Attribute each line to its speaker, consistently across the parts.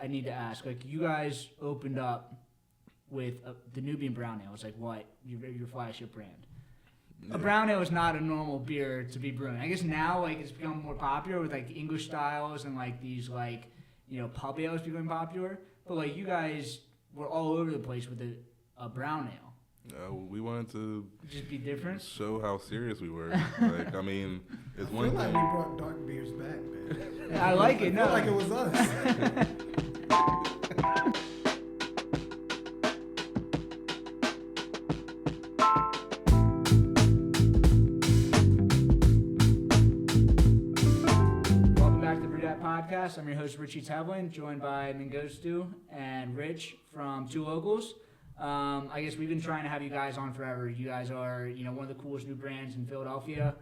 Speaker 1: I need to ask. Like, you guys opened up with the Nubian Brown Ale. It's like what your flagship brand. A brown ale is not a normal beer to be brewing. I guess now like it's become more popular with like English styles and like these like pub ales becoming popular. But like you guys were all over the place with a brown ale.
Speaker 2: We wanted to
Speaker 1: just be different.
Speaker 2: Show how serious we were. Like I mean, it's one thing.
Speaker 3: I feel like we brought dark beers back, man.
Speaker 1: I like it.
Speaker 3: I feel like it was us.
Speaker 1: Podcast. I'm your host, Richie Tevlin, joined by Mengistu and Rich from Two Locals. I guess we've been trying to have you guys on forever. You guys are, one of the coolest new brands in Philadelphia.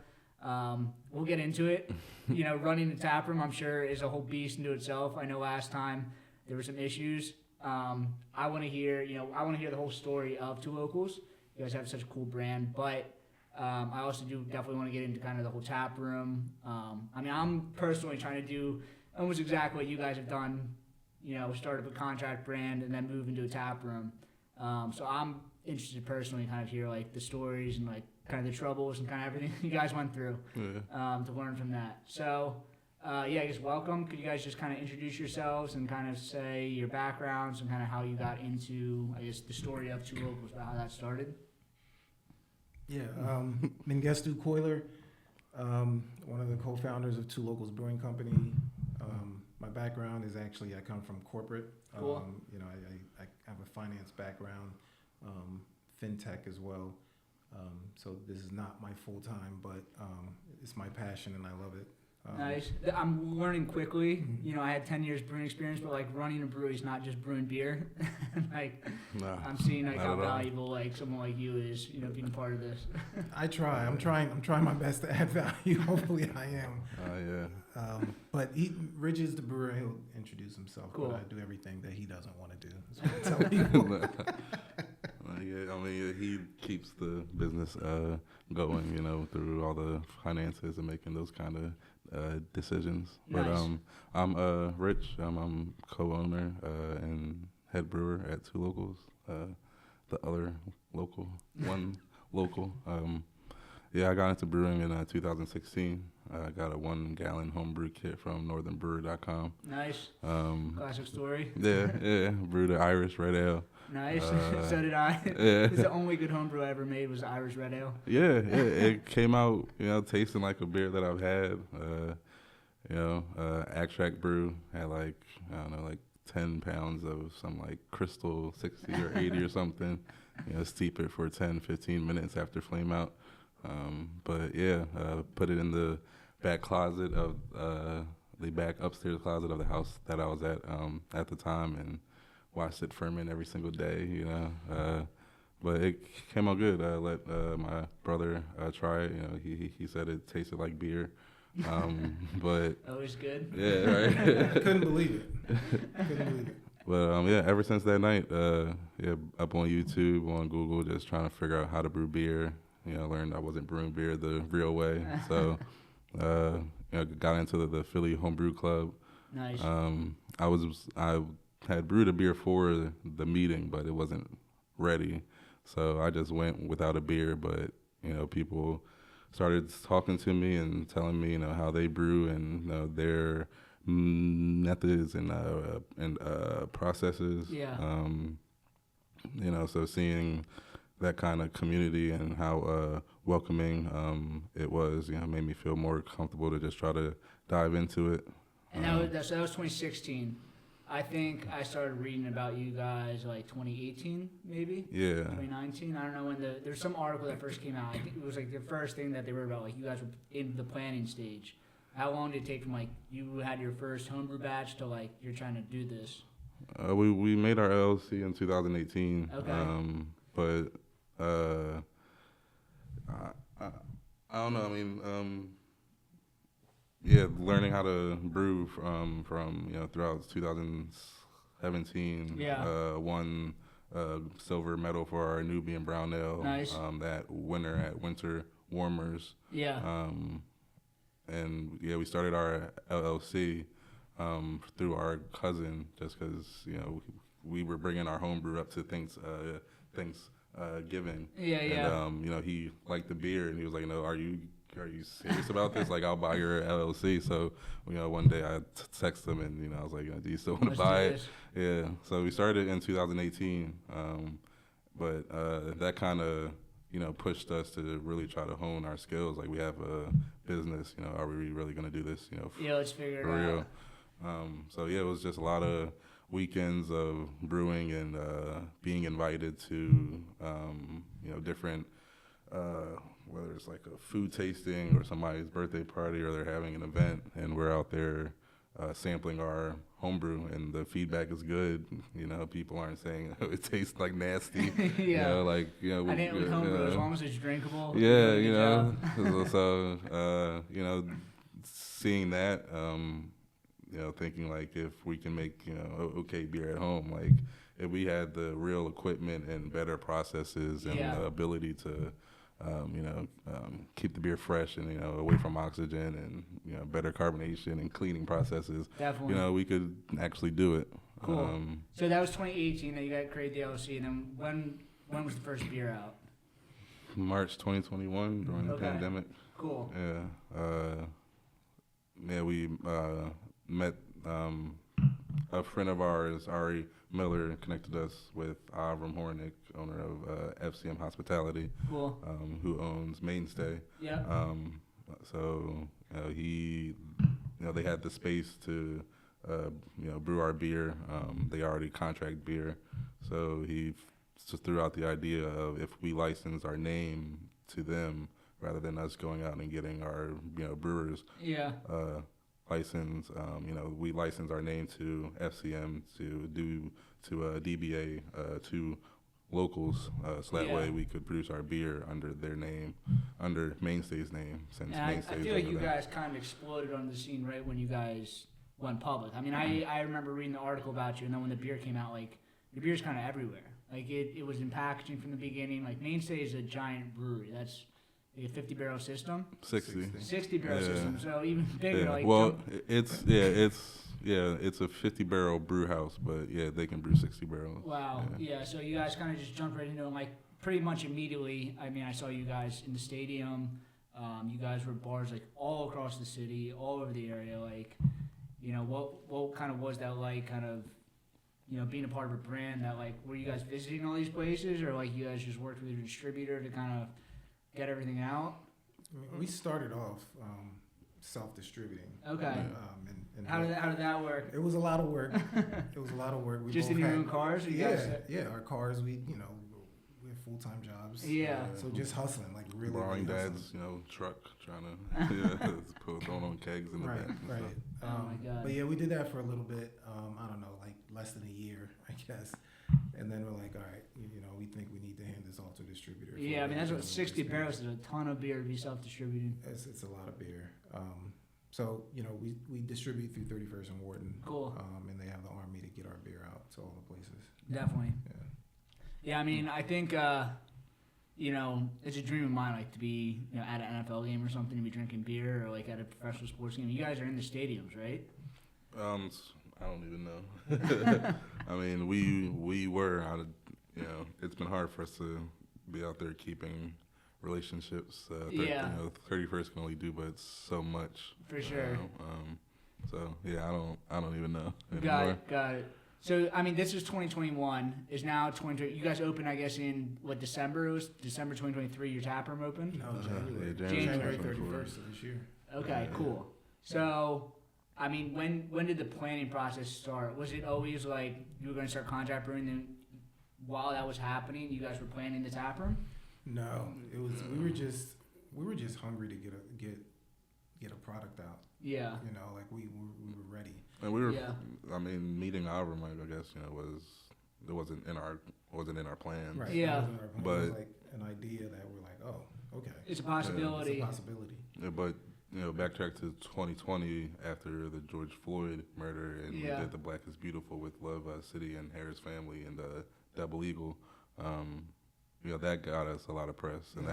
Speaker 1: We'll get into it. Running the taproom, I'm sure, is a whole beast into itself. I know last time there were some issues. I want to hear, the whole story of Two Locals. You guys have such a cool brand, but I also do definitely want to get into kind of the whole tap room. I'm personally trying to do almost exactly what you guys have done. Start up a contract brand and then move into a tap room. So I'm interested personally, kind of hear like the stories and like kind of the troubles and kind of everything you guys went through to learn from that. So I guess welcome. Could you guys just kind of introduce yourselves and kind of say your backgrounds and kind of how you got into, I guess, the story of Two Locals, about how that started?
Speaker 3: Yeah, Mengistu Koilor, one of the co-founders of Two Locals Brewing Company. My background is actually I come from corporate.
Speaker 1: Cool.
Speaker 3: I have a finance background, fintech as well. So this is not my full time, but it's my passion and I love it.
Speaker 1: Nice. I'm learning quickly. I had 10 years brewing experience, but like running a brewery is not just brewing beer. I'm seeing like how valuable like someone like you is, being part of this.
Speaker 3: I'm trying my best to add value. Hopefully I am. But Rich is the brewer. He'll introduce himself.
Speaker 1: Cool.
Speaker 3: But I do everything that he doesn't want to do. That's what I tell people.
Speaker 2: He keeps the business going, through all the finances and making those kind of decisions.
Speaker 1: Nice.
Speaker 2: But I'm Rich. I'm co-owner and head brewer at Two Locals. The other one local. I got into brewing in 2016. I got a 1-gallon homebrew kit from northernbrewer.com.
Speaker 1: Nice. Classic story.
Speaker 2: Yeah. Brewed an Irish red ale.
Speaker 1: Nice. So did I.
Speaker 2: Yeah.
Speaker 1: It's the only good homebrew I ever made was Irish red ale.
Speaker 2: Yeah. It came out, tasting like a beer that I've had. Extract brew had like 10 pounds of some like crystal 60 or 80 or something. Steep it for 10, 15 minutes after flame out. Put it in the back closet of the back upstairs closet of the house that I was at the time, and watched it ferment every single day. But it came out good. I let my brother try it. He said it tasted like beer. But
Speaker 1: always good.
Speaker 2: Yeah, right.
Speaker 3: Couldn't believe it.
Speaker 2: But ever since that night, up on YouTube, on Google, just trying to figure out how to brew beer. I learned I wasn't brewing beer the real way. So, got into the Philly Homebrew Club.
Speaker 1: Nice.
Speaker 2: I had brewed a beer for the meeting, but it wasn't ready. So I just went without a beer. But people started talking to me and telling me, how they brew and their methods and processes.
Speaker 1: Yeah.
Speaker 2: So seeing that kind of community and how welcoming it was, made me feel more comfortable to just try to dive into it.
Speaker 1: And that was 2016. I think I started reading about you guys like 2018, maybe?
Speaker 2: Yeah.
Speaker 1: 2019. I don't know when there's some article that first came out. I think it was like the first thing that they wrote about, like you guys were in the planning stage. How long did it take from like you had your first homebrew batch to like you're trying to do this?
Speaker 2: We made our LLC in 2018.
Speaker 1: Okay.
Speaker 2: But I don't know. Learning how to brew from throughout 2017.
Speaker 1: Yeah.
Speaker 2: Won silver medal for our Nubian Brown Ale.
Speaker 1: Nice.
Speaker 2: That winter at Winter Warmers.
Speaker 1: Yeah.
Speaker 2: We started our LLC. through our cousin, just because we were bringing our homebrew up to Thanksgiving.
Speaker 1: Yeah.
Speaker 2: And he liked the beer, and he was like, are you serious about this? Like, I'll buy your LLC. So one day I texted him, and I was like, do you still want to buy it? Yeah. So we started in 2018, but that kind of pushed us to really try to hone our skills. Like, we have a business. Are we really gonna do this?
Speaker 1: Let's figure it
Speaker 2: for
Speaker 1: out.
Speaker 2: Real. So it was just a lot of weekends of brewing and being invited to different whether it's like a food tasting or somebody's birthday party or they're having an event, and we're out there sampling our homebrew, and the feedback is good. People aren't saying it tastes like nasty.
Speaker 1: Yeah.
Speaker 2: I
Speaker 1: think with homebrew, as long as it's drinkable.
Speaker 2: Yeah, so seeing that, thinking like if we can make okay beer at home, like if we had the real equipment and better processes and the ability to keep the beer fresh and away from oxygen and better carbonation and cleaning processes.
Speaker 1: Definitely.
Speaker 2: We could actually do it.
Speaker 1: Cool. So that was 2018 that you got created the LLC, and then when was the first beer out?
Speaker 2: March 2021 during the pandemic.
Speaker 1: Cool.
Speaker 2: Yeah. We met a friend of ours, Ari Miller, connected us with Avram Hornik, owner of FCM Hospitality,
Speaker 1: cool.
Speaker 2: Who owns Mainstay.
Speaker 1: Yeah.
Speaker 2: So they had the space to brew our beer. They already contract beer, so he just threw out the idea of if we license our name to them rather than us going out and getting our brewers.
Speaker 1: Yeah.
Speaker 2: License, we license our name to FCM to DBA, Two Locals, so that way we could produce our beer under their name, under Mainstay's name. Since Mainstay's
Speaker 1: I feel like you guys kind of exploded on the scene right when you guys went public. I mean, I remember reading the article about you, and then when the beer came out, like, your beer's kind of everywhere. Like, it was in packaging from the beginning. Like, Mainstay is a giant brewery. That's a 50-barrel system? 60-barrel system, so even bigger.
Speaker 2: Yeah.
Speaker 1: Like,
Speaker 2: well, it's a 50-barrel brew house, but they can brew 60 barrels.
Speaker 1: Wow. Yeah. So you guys kind of just jumped right into it, like pretty much immediately. I mean, I saw you guys in the stadium. You guys were at bars like all across the city, all over the area. Like, what kind of was that like? Kind of, being a part of a brand that, like, were you guys visiting all these places, or like you guys just worked with a distributor to kind of get everything out?
Speaker 3: We started off self-distributing.
Speaker 1: Okay.
Speaker 3: And
Speaker 1: how did that work?
Speaker 3: It was a lot of work. We
Speaker 1: just in your own cars?
Speaker 3: Our cars. We have full-time jobs.
Speaker 1: Yeah.
Speaker 3: So just hustling, like really.
Speaker 2: Borrowing dad's, truck, trying to throwing on kegs in the back.
Speaker 3: Right.
Speaker 1: Oh my God.
Speaker 3: But we did that for a little bit. I don't know, like less than a year, I guess. And then we're like, all right, we think we need to hand this off to a distributor.
Speaker 1: Yeah, I mean, that's what 60 barrels is, a ton of beer to be self-distributing.
Speaker 3: It's a lot of beer. So, we distribute through 31st and Wharton.
Speaker 1: Cool.
Speaker 3: And they have the Army to get our beer out to all the places.
Speaker 1: Definitely. Yeah, I mean, I think, it's a dream of mine, like, to be, at an NFL game or something, to be drinking beer, or, like, at a professional sports game. You guys are in the stadiums, right?
Speaker 2: I don't even know. I mean, we were out of, it's been hard for us to be out there keeping relationships. 31st can only do but so much.
Speaker 1: For sure.
Speaker 2: So I don't even know
Speaker 1: anymore. Got it. So I mean, this is 2021. Is now 2020. You guys open, I guess, in what, December? It was December 2023. Your taproom open?
Speaker 3: No,
Speaker 1: January
Speaker 3: 31st of this year.
Speaker 1: Okay, cool. So, I mean, when did the planning process start? Was it always like you were going to start contract brewing, and while that was happening, you guys were planning the taproom?
Speaker 3: No, it was. We were just hungry to get a product out.
Speaker 1: Yeah.
Speaker 3: Like we were ready.
Speaker 2: And we were. Yeah. I mean, meeting Avram, I guess, wasn't in our plans.
Speaker 3: Right.
Speaker 2: Yeah.
Speaker 3: It wasn't our plans. It was like an idea that we're like, oh, okay.
Speaker 1: It's a possibility.
Speaker 3: It's a possibility.
Speaker 2: Yeah, but backtrack to 2020 after the George Floyd murder, and we did the Black is Beautiful with Love City and Harris Family and the Double Eagle. That got us a lot of press, and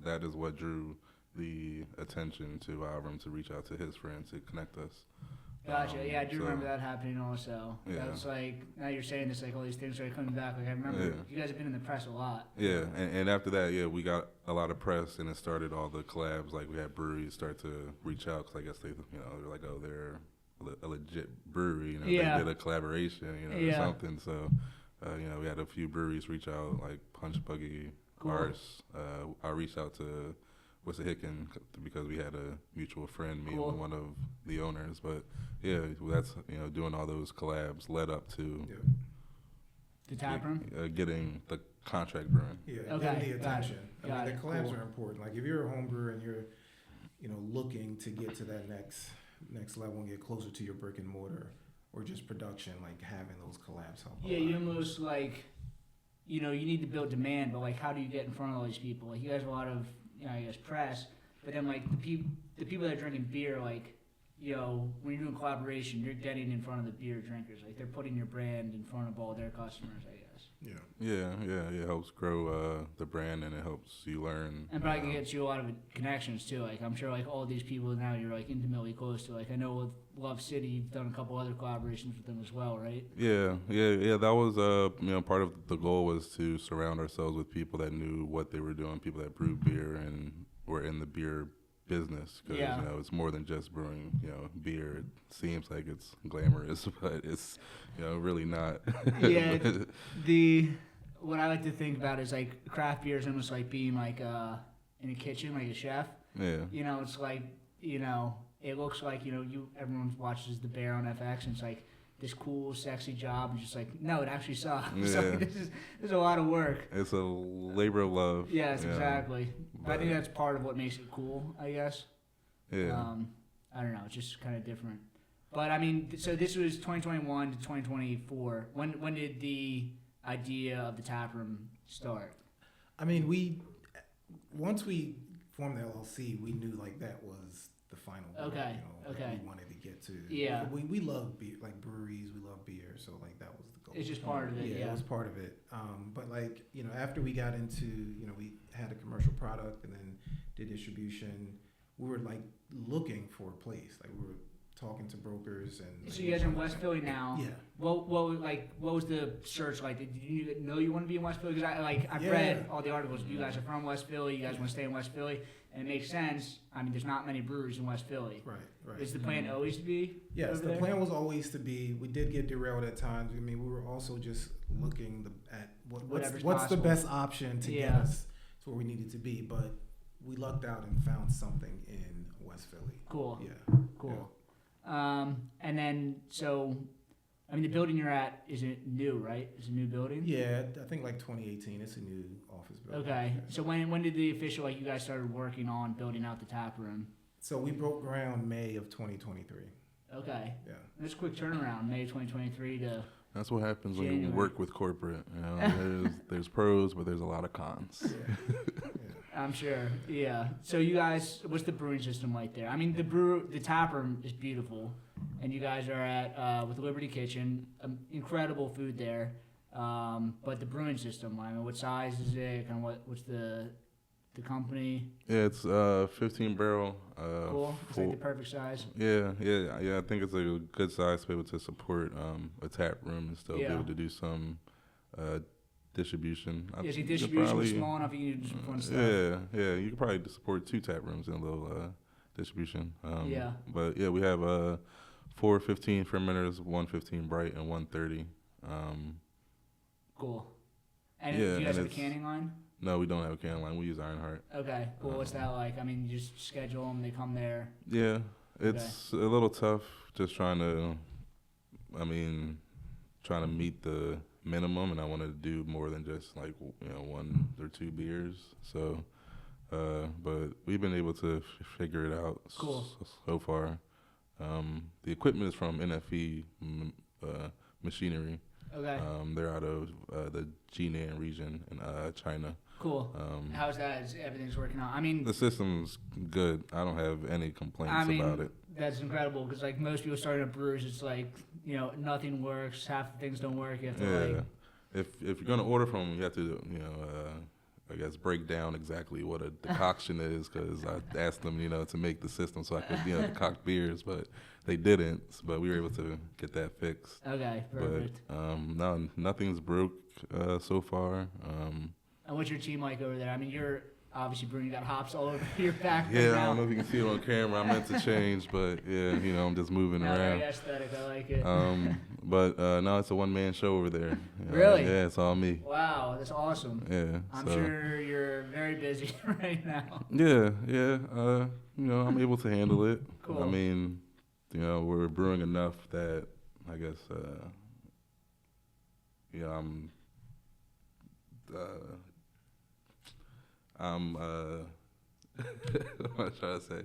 Speaker 2: that is what drew the attention to Avram to reach out to his friends to connect us.
Speaker 1: Gotcha. Yeah, I do
Speaker 2: So,
Speaker 1: remember that happening also.
Speaker 2: Yeah.
Speaker 1: That was like, now you're saying this, like all these things are coming back. Like I remember you guys have been in the press a lot.
Speaker 2: Yeah, and after that, yeah, we got a lot of press, and it started all the collabs. Like we had breweries start to reach out, because I guess they, they're like, oh, they're a legit brewery. They did a collaboration, or something. So, we had a few breweries reach out, like Buggy,
Speaker 1: Cool.
Speaker 2: ARS. I reached out to Wissahickon because we had a mutual friend, me and one of the owners. But yeah, that's doing all those collabs led up to
Speaker 1: the taproom,
Speaker 2: getting the contract brewing.
Speaker 3: Yeah,
Speaker 1: Okay,
Speaker 3: getting the
Speaker 1: got it.
Speaker 3: attention. I
Speaker 1: Got
Speaker 3: mean,
Speaker 1: it,
Speaker 3: the collabs
Speaker 1: cool.
Speaker 3: are important. Like if you're a home brewer and you're, looking to get to that next level and get closer to your brick and mortar or just production, like having those collabs help.
Speaker 1: Yeah, you almost like, you need to build demand, but like, how do you get in front of all these people? Like, you guys have a lot of, I guess, press, but then like the people that are drinking beer, like, when you're doing collaboration, you're getting in front of the beer drinkers. Like, they're putting your brand in front of all their customers, I guess.
Speaker 2: Yeah. It helps grow the brand, and it helps you learn.
Speaker 1: And probably gets you a lot of connections too. Like, I'm sure like all these people now you're like intimately close to. Like, I know with Love City, you've done a couple other collaborations with them as well, right?
Speaker 2: Yeah. That was part of the goal was to surround ourselves with people that knew what they were doing, people that brewed beer and were in the beer business, because it's more than just brewing beer. It seems like it's glamorous, but it's really not.
Speaker 1: Yeah, what I like to think about is like craft beer is almost like being like in a kitchen, like a chef.
Speaker 2: Yeah.
Speaker 1: It's like it looks like everyone watches The Bear on FX, and it's like this cool, sexy job, and just like, no, it actually sucks.
Speaker 2: Yeah.
Speaker 1: So this is a lot of work.
Speaker 2: It's a labor of love.
Speaker 1: Yes, exactly. But I think that's part of what makes it cool, I guess.
Speaker 2: Yeah.
Speaker 1: I don't know. It's just kind of different. But I mean, so this was 2021 to 2024. When did the idea of the taproom start?
Speaker 3: I mean, once we formed the LLC, we knew like that was the final goal,
Speaker 1: Okay. Okay.
Speaker 3: we wanted to get to.
Speaker 1: Yeah.
Speaker 3: We love beer, like breweries. We love beer, so like that was the goal.
Speaker 1: It's just part of it. Yeah.
Speaker 3: It was part of it. But like after we got into we had a commercial product and then did distribution, we were like looking for a place. Like we were talking to brokers and.
Speaker 1: So you guys are in West Philly now.
Speaker 3: Yeah.
Speaker 1: What was the search like? Did you know you want to be in West Philly? Because I've read all the articles. You guys are from West Philly. You guys want to stay in West Philly, and it makes sense. I mean, there's not many breweries in West Philly.
Speaker 3: Right.
Speaker 1: Is the plan always to be?
Speaker 3: Yes,
Speaker 1: over
Speaker 3: the
Speaker 1: there?
Speaker 3: plan was always to be. We did get derailed at times. I mean, we were also just looking at what's the
Speaker 1: possible.
Speaker 3: best option to get us to where we needed to be. But we lucked out and found something in West Philly.
Speaker 1: Cool.
Speaker 3: Yeah.
Speaker 1: Cool. Yeah. And then I mean, the building you're at is it new, right? It's a new building.
Speaker 3: Yeah, I think like 2018. It's a new office building.
Speaker 1: Okay.
Speaker 3: Yeah.
Speaker 1: So when did the official you guys started working on building out the tap room?
Speaker 3: So we broke ground May of 2023.
Speaker 1: Okay.
Speaker 3: Yeah.
Speaker 1: That's a quick turnaround, May 2023 to.
Speaker 2: That's what happens when you
Speaker 1: January.
Speaker 2: work with corporate. There's pros, but there's a lot of cons.
Speaker 3: Yeah.
Speaker 1: I'm sure. Yeah. So you guys, what's the brewing system like there? I mean, the tap room is beautiful, and you guys are at with Liberty Kitchen, incredible food there. But the brewing system, I mean, what size is it? Kind of what's the company?
Speaker 2: Yeah, it's 15 barrel.
Speaker 1: Cool. It's like the perfect size.
Speaker 2: Yeah. I think it's a good size to be able to support a tap room and still be able to do some distribution.
Speaker 1: Yeah, see, distribution was small enough you can do some fun stuff.
Speaker 2: Yeah. You could probably support 2 tap rooms in a little distribution.
Speaker 1: Yeah.
Speaker 2: But yeah, we have 4 15 fermenters, 1 15 bright, and 1 30.
Speaker 1: Cool. And do you guys have a canning line?
Speaker 2: No, we don't have a can line. We use Ironheart.
Speaker 1: Okay, cool. What's that like? I mean, you just schedule them, they come there.
Speaker 2: Yeah, it's a little tough just trying to meet the minimum, and I wanted to do more than just like 1 or 2 beers. So, but we've been able to figure it out so far. The equipment is from NFE Machinery.
Speaker 1: Okay.
Speaker 2: They're out of the Jinan region in China.
Speaker 1: Cool. How's that? Everything's working out? I mean,
Speaker 2: the system's good. I don't have any complaints about it.
Speaker 1: That's incredible because like most people starting up breweries, it's like nothing works. Half the things don't work. You have to
Speaker 2: if you're gonna order from them, you have to I guess, break down exactly what a decoction is, because I asked them, to make the system so I could, decoct beers, but they didn't. But we were able to get that fixed.
Speaker 1: Okay, perfect.
Speaker 2: But no, nothing's broke so far.
Speaker 1: And what's your team like over there? I mean, you're obviously brewing, you got hops all over your back.
Speaker 2: Yeah,
Speaker 1: right
Speaker 2: I don't know
Speaker 1: now.
Speaker 2: if you can see it on camera. I meant to change, but yeah, I'm just moving
Speaker 1: No,
Speaker 2: around.
Speaker 1: very aesthetic. I like it.
Speaker 2: But no, it's a one-man show over there.
Speaker 1: Really?
Speaker 2: Yeah, it's all me.
Speaker 1: Wow, that's awesome.
Speaker 2: Yeah.
Speaker 1: I'm
Speaker 2: so.
Speaker 1: sure you're very busy right now.
Speaker 2: Yeah. I'm able to handle it.
Speaker 1: Cool.
Speaker 2: I mean, we're brewing enough that I guess, what am I trying to say?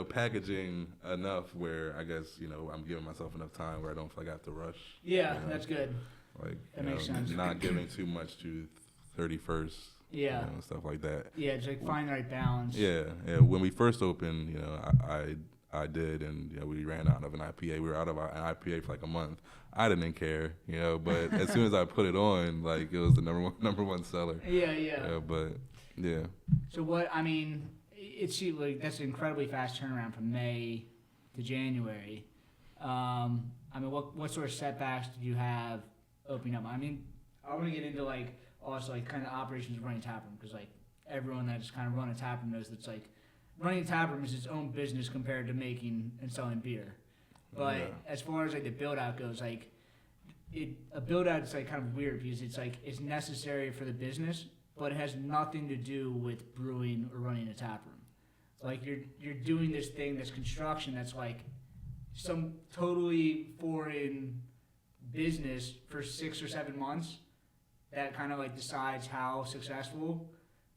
Speaker 2: Packaging enough where I guess, I'm giving myself enough time where I don't feel like I have to rush.
Speaker 1: Yeah, that's good.
Speaker 2: Like,
Speaker 1: That makes sense.
Speaker 2: not giving too much to 31st.
Speaker 1: Yeah.
Speaker 2: And stuff like that.
Speaker 1: Yeah, it's like find the right balance.
Speaker 2: Yeah. When we first opened, I did, and we ran out of an IPA. We were out of an IPA for like a month. I didn't care, but as soon as I put it on, like it was the number one seller.
Speaker 1: Yeah.
Speaker 2: But yeah.
Speaker 1: So it's like that's an incredibly fast turnaround from May to January. What sort of setbacks did you have opening up? I want to get into also kind of operations of running a taproom, because everyone that's kind of run a taproom knows that's running a taproom is its own business compared to making and selling beer. But as far as the build out goes, a build out is kind of weird because it's necessary for the business, but it has nothing to do with brewing or running a taproom. You're doing this thing, this construction that's some totally foreign business for 6 or 7 months that kind of decides how successful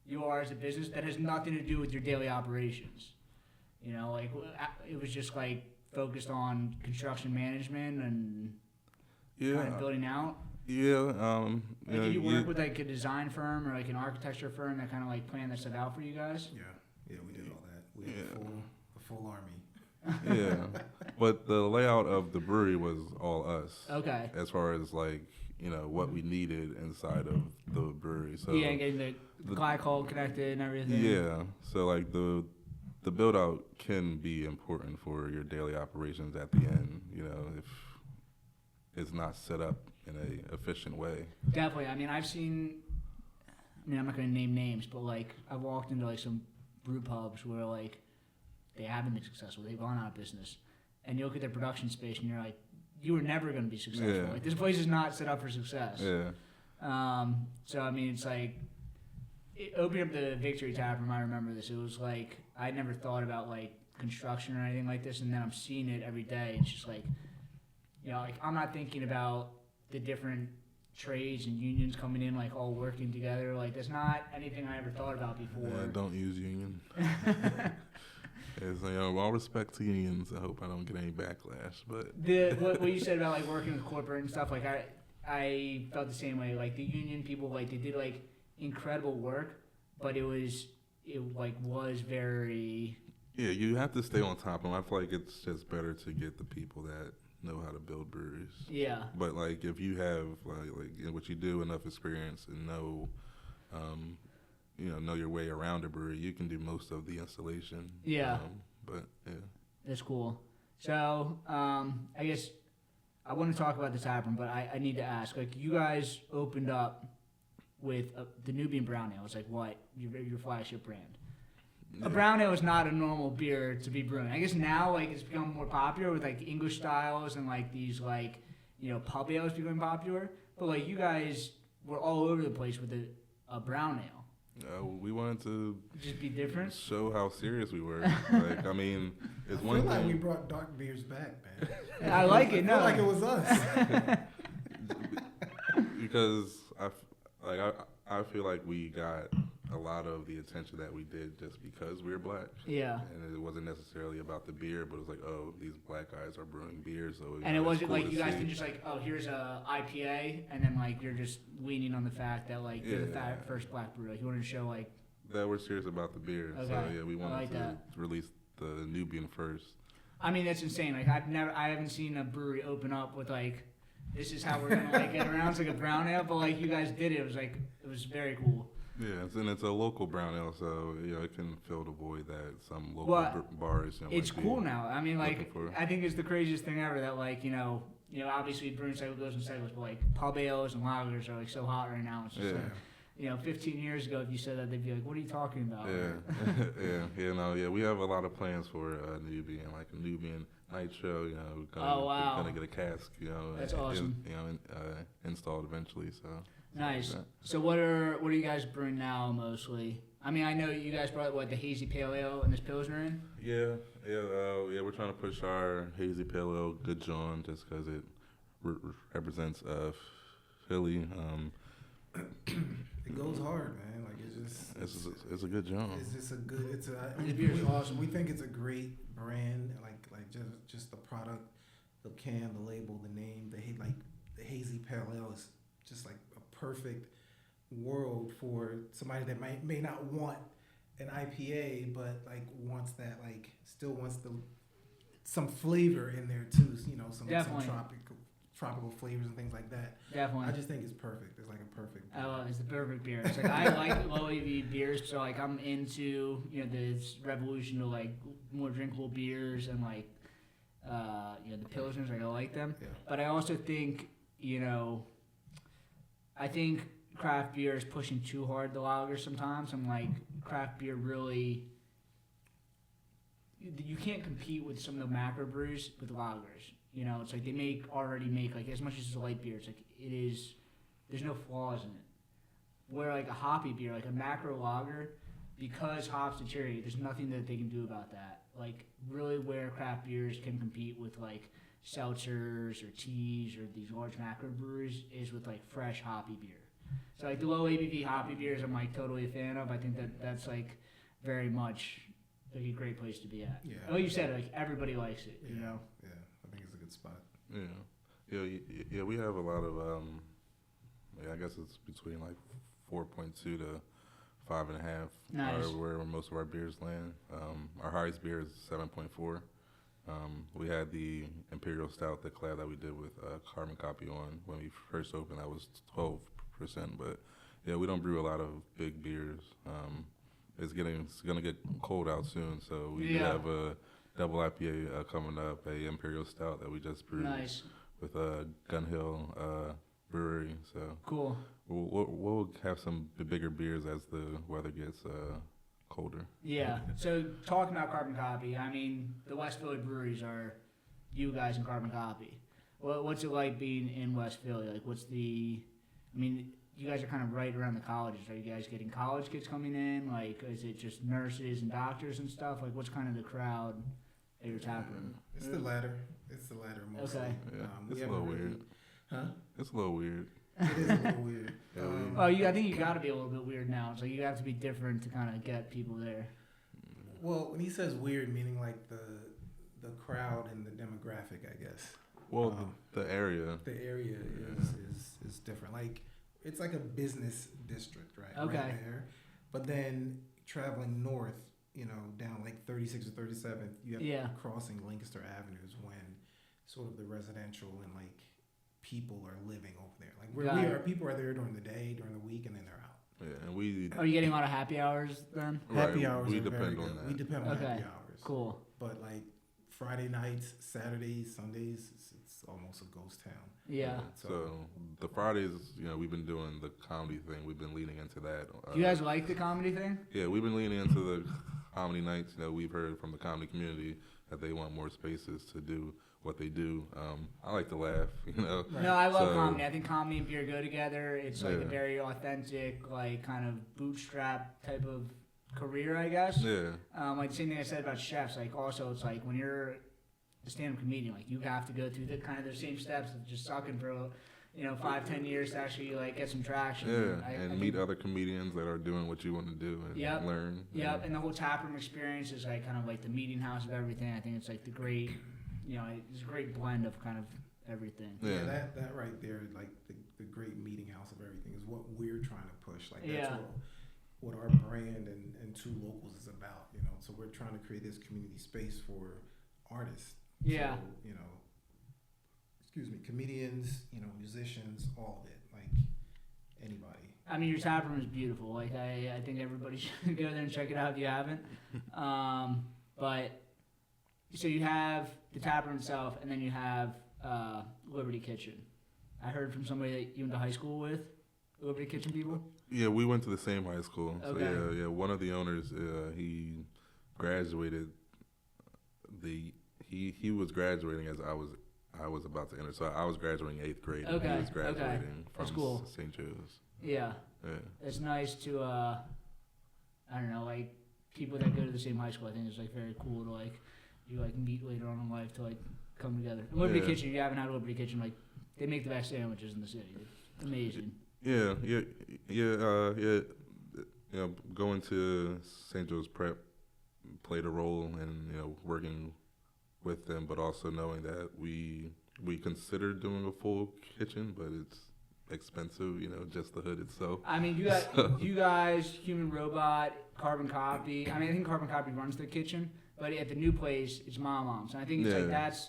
Speaker 1: you are as a business, that has nothing to do with your daily operations. It was just focused on construction management and kind of building out.
Speaker 2: Yeah.
Speaker 1: Did you work with a design firm or an architecture firm that kind of planned that stuff out for you guys?
Speaker 3: Yeah, we did all that. We had a full army.
Speaker 2: Yeah, but the layout of the brewery was all us.
Speaker 1: Okay.
Speaker 2: As far as what we needed inside of the brewery. So
Speaker 1: yeah, getting the glycol connected and everything.
Speaker 2: Yeah. So the build out can be important for your daily operations at the end. If it's not set up in a efficient way.
Speaker 1: Definitely. I'm not going to name names, but I've walked into some brew pubs where they haven't been successful. They've gone out of business, and you look at their production space, and you're you were never going to be successful.
Speaker 2: Yeah.
Speaker 1: This place is not set up for success.
Speaker 2: Yeah.
Speaker 1: It's opening up the Victory Tap Room. I remember this. It was I never thought about construction or anything like this, and then I'm seeing it every day. It's just I'm not thinking about the different trades and unions coming in all working together. That's not anything I ever thought about before.
Speaker 2: Yeah, don't use union. All respect to unions. I hope I don't get any backlash. But
Speaker 1: what you said about working with corporate and stuff, I felt the same way. The union people, they did incredible work, but it was very.
Speaker 2: Yeah, you have to stay on top of them. I feel like it's just better to get the people that know how to build breweries.
Speaker 1: Yeah.
Speaker 2: But if you have in what you do enough experience and know your way around a brewery, you can do most of the installation.
Speaker 1: Yeah.
Speaker 2: But yeah.
Speaker 1: That's cool. So I guess I want to talk about the tap room, but I need to ask. You guys opened up with the Nubian Brown Ale. It's what your flagship brand. Yeah. A brown ale is not a normal beer to be brewing. I guess now it's become more popular with English styles and these pub ales becoming popular. But you guys were all over the place with a brown ale.
Speaker 2: We wanted to
Speaker 1: just be different.
Speaker 2: Show how serious we were. It's one
Speaker 3: thing.
Speaker 2: We
Speaker 3: brought dark beers back, man.
Speaker 1: I like it. No,
Speaker 3: it was us.
Speaker 2: Because I feel like we got a lot of the attention that we did just because we were black.
Speaker 1: Yeah.
Speaker 2: And it wasn't necessarily about the beer, but it was these black guys are brewing beer, so.
Speaker 1: And it wasn't cool you guys didn't just here's a IPA, and then you're just leaning on the fact that you're the first black brewer. You wanted to show
Speaker 2: that we're serious about the beer.
Speaker 1: Okay.
Speaker 2: So yeah, we wanted to
Speaker 1: that.
Speaker 2: release the Nubian first.
Speaker 1: That's insane. I haven't seen a brewery open up with this is how we're gonna get around. It's a brown ale, but you guys did it. It was it was very cool.
Speaker 2: Yeah, and it's a local brown ale, so it can fill the void that some local bars.
Speaker 1: It's
Speaker 2: might
Speaker 1: cool
Speaker 2: be
Speaker 1: now. I mean, like,
Speaker 2: for.
Speaker 1: I think it's the craziest thing ever that, like, obviously brewing cycle goes in cycles, but like pub ales and lagers are like so hot right now. It's just like, 15 years ago, if you said that, they'd be like, "What are you talking about?"
Speaker 2: Yeah, We have a lot of plans for Nubian, like a Nubian Nitro. We're gonna get a cask.
Speaker 1: That's awesome.
Speaker 2: Installed eventually. So
Speaker 1: nice. So what are you guys brewing now mostly? I mean, I know you guys brought the hazy pale ale and this pilsner in.
Speaker 2: Yeah. We're trying to push our hazy pale ale, Good John, just because it represents Philly.
Speaker 3: It goes hard, man. Like
Speaker 2: it's a good John.
Speaker 3: It's just a good.
Speaker 1: The beer's awesome.
Speaker 3: We think it's a great brand. Like just the product, the can, the label, the name. The hazy pale ale is just like a perfect world for somebody that may not want an IPA, but like wants that, like still wants some flavor in there too. Some tropical flavors and things like that.
Speaker 1: Definitely.
Speaker 3: I just think it's perfect. It's like a perfect beer.
Speaker 1: It's the perfect beer. It's like I like low ABV beers, so like I'm into this revolution to like more drinkable beers and like the pilsners. Like I like them, but I also think I think craft beer is pushing too hard the lager sometimes. I'm like, craft beer really, you can't compete with some of the macro brews with lagers. It's like they already make like as much as it's a light beer. It's like there's no flaws in it. Where like a hoppy beer, like a macro lager, because hops deteriorate, there's nothing that they can do about that. Like really where craft beers can compete with like seltzers or teas or these large macro breweries is with like fresh hoppy beer. So like the low ABV hoppy beers I'm like totally a fan of. I think that's like very much like a great place to be at.
Speaker 3: Yeah.
Speaker 1: Like you said, like everybody likes it,
Speaker 3: Yeah, I think it's a good spot.
Speaker 2: Yeah, we have a lot of I guess it's between like 4.2 to 5.5.
Speaker 1: Nice.
Speaker 2: Where most of our beers land. Our highest beer is 7.4. We had the Imperial Stout, the collab that we did with Carbon Copy on when we first opened. That was 12%, but yeah, we don't brew a lot of big beers. It's gonna get cold out soon, so we have a double IPA coming up, a Imperial Stout that we just brewed with Gun Hill Brewery. So
Speaker 1: cool.
Speaker 2: We'll have some bigger beers as the weather gets colder.
Speaker 1: Yeah. So talking about Carbon Copy, I mean, the West Philly breweries are you guys in Carbon Copy. What's it like being in West Philly? Like, you guys are kind of right around the colleges. Are you guys getting college kids coming in? Like, is it just nurses and doctors and stuff? Like, what's kind of the crowd at your tap room?
Speaker 3: It's the latter. Mostly.
Speaker 1: Okay.
Speaker 2: It's a little weird.
Speaker 3: Huh?
Speaker 2: It's a little weird.
Speaker 3: It is a little weird.
Speaker 1: I think you got to be a little bit weird now. It's like you have to be different to kind of get people there.
Speaker 3: Well, when he says weird, meaning like the crowd and the demographic, I guess.
Speaker 2: Well, the area.
Speaker 3: The area is different. Like it's like a business district, right?
Speaker 1: Okay.
Speaker 3: Right there. But then traveling north, down like 36 or 37th, you have crossing Lancaster Avenues when sort of the residential and like people are living over there. Like where people are there during the day, during the week, and then they're out.
Speaker 2: Yeah, and we.
Speaker 1: Are you getting a lot of happy hours then?
Speaker 3: Happy hours.
Speaker 2: We
Speaker 3: are
Speaker 2: depend
Speaker 3: very
Speaker 2: on
Speaker 3: good.
Speaker 2: that.
Speaker 3: We depend on happy hours.
Speaker 1: Cool.
Speaker 3: But like Friday nights, Saturdays, Sundays, it's almost a ghost town.
Speaker 1: Yeah.
Speaker 2: So the Fridays, we've been doing the comedy thing. We've been leaning into that.
Speaker 1: Do you guys like the comedy thing?
Speaker 2: Yeah, we've been leaning into the comedy nights. We've heard from the comedy community that they want more spaces to do what they do. I like to laugh,
Speaker 1: Right. No, I love comedy. I think comedy and beer go together. It's like a very authentic, like kind of bootstrap type of career, I guess.
Speaker 2: Yeah.
Speaker 1: Like the same thing I said about chefs. Like also, it's like when you're a stand-up comedian, like you have to go through the kind of the same steps of just sucking for 5-10 years to actually like get some traction.
Speaker 2: Yeah, and meet other comedians that are doing what you want to do and learn.
Speaker 1: Yep, and the whole taproom experience is like kind of like the meeting house of everything. I think it's like the great. It's a great blend of kind of everything.
Speaker 3: Yeah, that right there, like the great meeting house of everything is what we're trying to push. Like that's what our brand and Two Locals is about, So we're trying to create this community space for artists.
Speaker 1: Yeah.
Speaker 3: So, comedians, musicians, all of it. Like anybody.
Speaker 1: I mean, your tap room is beautiful. Like, I think everybody should go there and check it out if you haven't. But so you have the tap room itself, and then you have Liberty Kitchen. I heard from somebody that you went to high school with, Liberty Kitchen people.
Speaker 2: Yeah, we went to the same high school.
Speaker 1: Okay.
Speaker 2: So yeah. One of the owners, he graduated. He was graduating as I was about to enter. So I was graduating 8th grade. And
Speaker 1: Okay.
Speaker 2: He was graduating
Speaker 1: That's
Speaker 2: from
Speaker 1: cool.
Speaker 2: St. Joe's.
Speaker 1: Yeah.
Speaker 2: Yeah.
Speaker 1: It's nice to, I don't know, like, people that go to the same high school, I think it's, like, very cool to, like, you, like, meet later on in life to, like, come together. Liberty Kitchen, if you haven't had Liberty Kitchen, like, they make the best sandwiches in the city. It's amazing.
Speaker 2: Yeah. Going to St. Joe's Prep played a role in working with them, but also knowing that we considered doing a full kitchen, but it's expensive. Just the hood itself.
Speaker 1: I mean, you guys, Human Robot, Carbon Copy. I mean, I think Carbon Copy runs the kitchen, but at the new place, it's Mom's, and I think it's like that's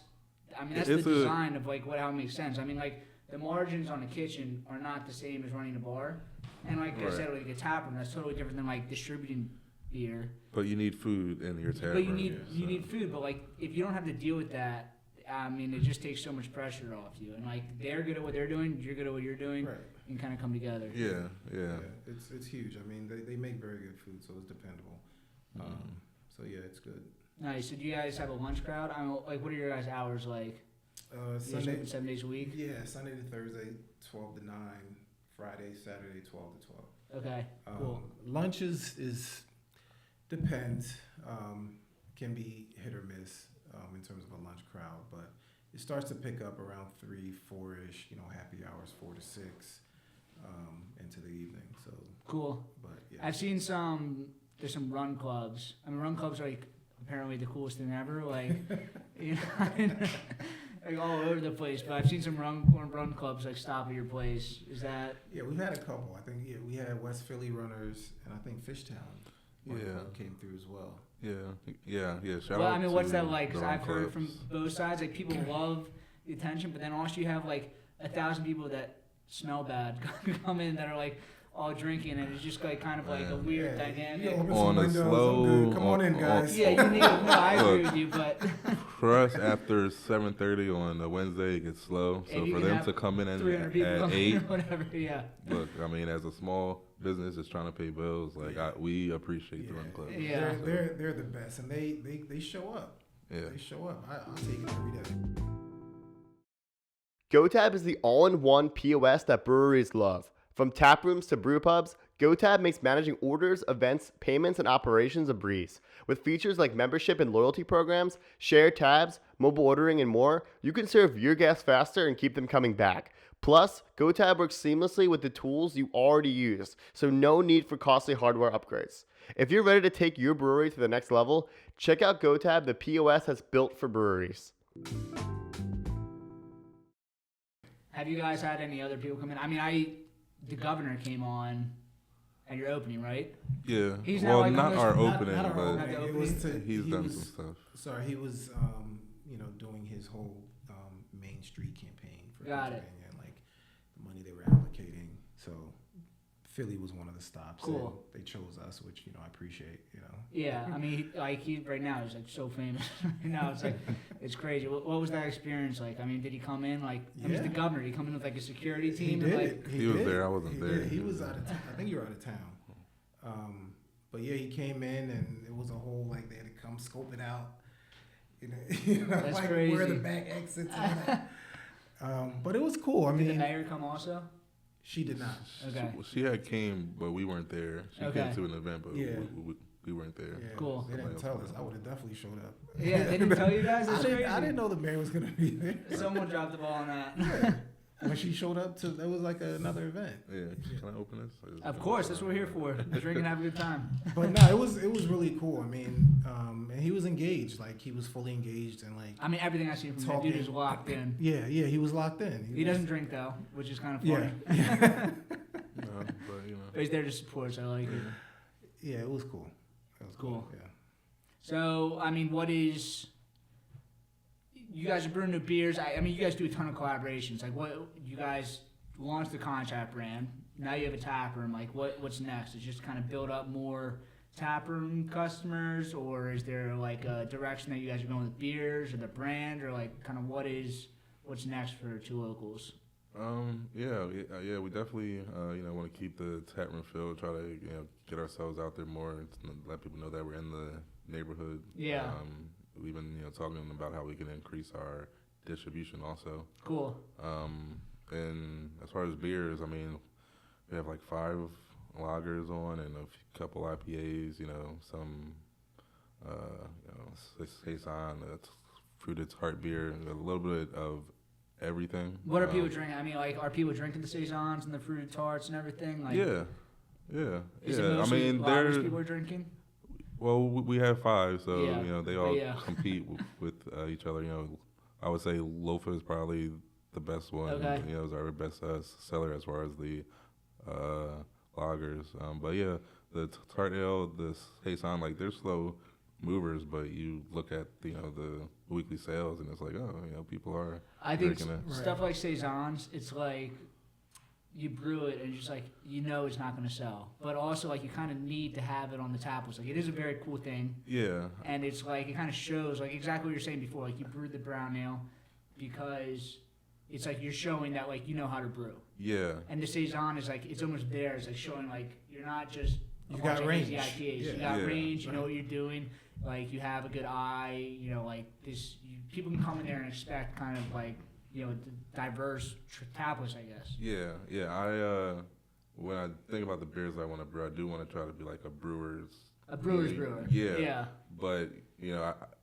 Speaker 1: the design of like how it makes sense. I mean, like the margins on the kitchen are not the same as running a bar, and like I said, like a tap room, that's totally different than like distributing beer.
Speaker 2: But you need food in your tap room.
Speaker 1: But you need food, but like if you don't have to deal with that, I mean, it just takes so much pressure off you. And like they're good at what they're doing, you're good at what you're doing,
Speaker 3: Right.
Speaker 1: and kind of come together.
Speaker 2: Yeah.
Speaker 3: It's huge. I mean, they make very good food, so it's dependable. So yeah, it's good.
Speaker 1: Nice. So do you guys have a lunch crowd? I mean, like, what are your guys' hours like?
Speaker 3: Sunday,
Speaker 1: 7 days a week.
Speaker 3: Yeah, Sunday to Thursday, 12 to 9. Friday, Saturday, 12 to 12.
Speaker 1: Okay. Cool.
Speaker 3: Lunch is depends. Can be hit or miss in terms of a lunch crowd, but it starts to pick up around 3, 4-ish. Happy hours 4 to 6 into the evening. So
Speaker 1: Cool.
Speaker 3: But yeah,
Speaker 1: I've seen there's some run clubs. I mean, run clubs are like apparently the coolest thing ever. Like, like all over the place. But I've seen some run clubs like stop at your place. Is that?
Speaker 3: Yeah, we've had a couple. I think we had West Philly runners, and I think Fishtown came through as well.
Speaker 2: Yeah. Shout
Speaker 1: Well,
Speaker 2: out
Speaker 1: I mean, what's
Speaker 2: to
Speaker 1: that like?
Speaker 2: the
Speaker 1: Because
Speaker 2: run
Speaker 1: I've heard
Speaker 2: clubs.
Speaker 1: from both sides, like people love the attention, but then also you have like 1,000 people that smell bad come in that are like all drinking, and it's just like kind of like a weird dynamic.
Speaker 3: Open
Speaker 2: On
Speaker 3: some
Speaker 2: a
Speaker 3: windows,
Speaker 2: slow-
Speaker 3: I'm good. Come on in, guys.
Speaker 1: Yeah, you need. No, I agree with you, but
Speaker 2: For us, after 7:30 on a Wednesday, it gets slow. So
Speaker 1: And you
Speaker 2: for
Speaker 1: can
Speaker 2: them
Speaker 1: have
Speaker 2: to come in
Speaker 1: 300 people
Speaker 2: at
Speaker 1: come in
Speaker 2: 8,
Speaker 1: or whatever. Yeah.
Speaker 2: look, I mean, as a small business just trying to pay bills, like we appreciate the run club.
Speaker 1: Yeah.
Speaker 3: They're the best, and they show up.
Speaker 2: Yeah.
Speaker 3: They show up. I'll take it every day.
Speaker 4: GoTab is the all-in-one POS that breweries love. From tap rooms to brew pubs, GoTab makes managing orders, events, payments, and operations a breeze. With features like membership and loyalty programs, shared tabs, mobile ordering, and more, you can serve your guests faster and keep them coming back. Plus, GoTab works seamlessly with the tools you already use, so no need for costly hardware upgrades. If you're ready to take your brewery to the next level, check out GoTab, the POS that's built for breweries.
Speaker 1: Have you guys had any other people come in? I mean, the governor came on at your opening, right?
Speaker 2: Yeah.
Speaker 1: He's now,
Speaker 2: well,
Speaker 1: like,
Speaker 2: not
Speaker 1: almost-
Speaker 2: our
Speaker 3: Not
Speaker 2: opening,
Speaker 3: our
Speaker 2: but
Speaker 3: opening.
Speaker 1: Not the
Speaker 3: It was
Speaker 1: opening?
Speaker 2: he's
Speaker 3: he
Speaker 2: done
Speaker 3: was-
Speaker 2: some stuff.
Speaker 3: Sorry, he was doing his whole Main Street campaign for
Speaker 1: Got it.
Speaker 3: Pennsylvania and like the money they were allocating. So Philly was one of the stops.
Speaker 1: Cool.
Speaker 3: And they chose us, which I appreciate.
Speaker 1: Yeah. I mean, he right now is like so famous. Right now it's like it's crazy. What was that experience like? I mean, did he come in like? I mean, he's the
Speaker 3: Yeah.
Speaker 1: governor. Did he come in with like a security
Speaker 3: He
Speaker 1: team?
Speaker 3: did.
Speaker 1: And, like,
Speaker 2: He was
Speaker 3: did.
Speaker 2: there, I wasn't
Speaker 3: He
Speaker 2: there.
Speaker 3: did. He was out of town. I think you were out of town. But yeah, he came in and it was a whole like they had to come scope it out.
Speaker 1: That's
Speaker 3: like
Speaker 1: crazy.
Speaker 3: where the back exits. And that. But it was cool. I
Speaker 1: did the
Speaker 3: mean,
Speaker 1: mayor come also?
Speaker 3: she did not.
Speaker 1: Okay.
Speaker 2: She had came, but we weren't there. She
Speaker 1: Okay.
Speaker 2: came to an event, but
Speaker 3: Yeah.
Speaker 2: we weren't there.
Speaker 3: Yeah,
Speaker 1: Cool.
Speaker 3: They didn't tell us. I would have definitely showed up.
Speaker 1: Yeah, they didn't tell you guys. That's crazy.
Speaker 3: I didn't know the mayor was gonna be there.
Speaker 1: Someone dropped the ball on that.
Speaker 3: When she showed up that was like another event.
Speaker 2: Yeah. Can I open this?
Speaker 1: Of course, that's what we're here for. Drink and have a good time.
Speaker 3: But no, it was really cool. I mean, and he was engaged. Like he was fully engaged and like
Speaker 1: I mean, everything I see from that dude is locked in.
Speaker 3: yeah, he was locked in.
Speaker 1: He doesn't drink though, which is kind of
Speaker 3: Yeah.
Speaker 1: funny.
Speaker 2: But
Speaker 1: But he's there to support, so I like it.
Speaker 3: Yeah, it was cool. It was
Speaker 1: Cool.
Speaker 3: Yeah.
Speaker 1: So, I mean, you guys are brewing new beers. I mean, you guys do a ton of collaborations. Like, launched the contract brand. Now you have a tap room. Like, what's next? Is just kind of build up more tap room customers, or is there like a direction that you guys are going with beers or the brand, or like kind of what's next for Two Locals?
Speaker 2: Yeah, we definitely, want to keep the tap room filled, try to, get ourselves out there more, and let people know that we're in the neighborhood.
Speaker 1: Yeah.
Speaker 2: We've been, talking about how we can increase our distribution also.
Speaker 1: Cool.
Speaker 2: And as far as beers, I mean, we have like 5 lagers on and a couple IPAs, some, saison, fruited tart beer, a little bit of everything.
Speaker 1: What are people drinking? I mean, like, are people drinking the saisons and the fruited tarts and everything? Like,
Speaker 2: yeah.
Speaker 1: Is it mostly lagers people are drinking?
Speaker 2: Well, we have 5, so
Speaker 1: Yeah.
Speaker 2: they all compete with each other. I would say Lofa is probably the best one.
Speaker 1: Okay.
Speaker 2: Is our best seller as far as the lagers. But yeah, the tart ale, the saison, like they're slow movers, but you look at the weekly sales and it's like, people are
Speaker 1: I think
Speaker 2: drinking it.
Speaker 1: stuff like saisons, it's like you brew it and just like it's not going to sell, but also like you kind of need to have it on the tap list. Like, it is a very cool thing.
Speaker 2: Yeah.
Speaker 1: And it's like it kind of shows like exactly what you're saying before. Like, you brewed the brown ale because it's like you're showing that like you know how to brew.
Speaker 2: Yeah.
Speaker 1: And the saison is like it's almost there. It's like showing like you're not just
Speaker 3: You got range.
Speaker 1: IPAs.
Speaker 3: Yeah.
Speaker 1: You got
Speaker 2: Yeah.
Speaker 1: range. You know what you're doing. Like, you have a good eye. Like this. People can come in there and expect kind of like diverse tap list, I guess.
Speaker 2: Yeah. I when I think about the beers I want to brew, I do want to try to be like a brewer's
Speaker 1: brewer.
Speaker 2: Yeah. But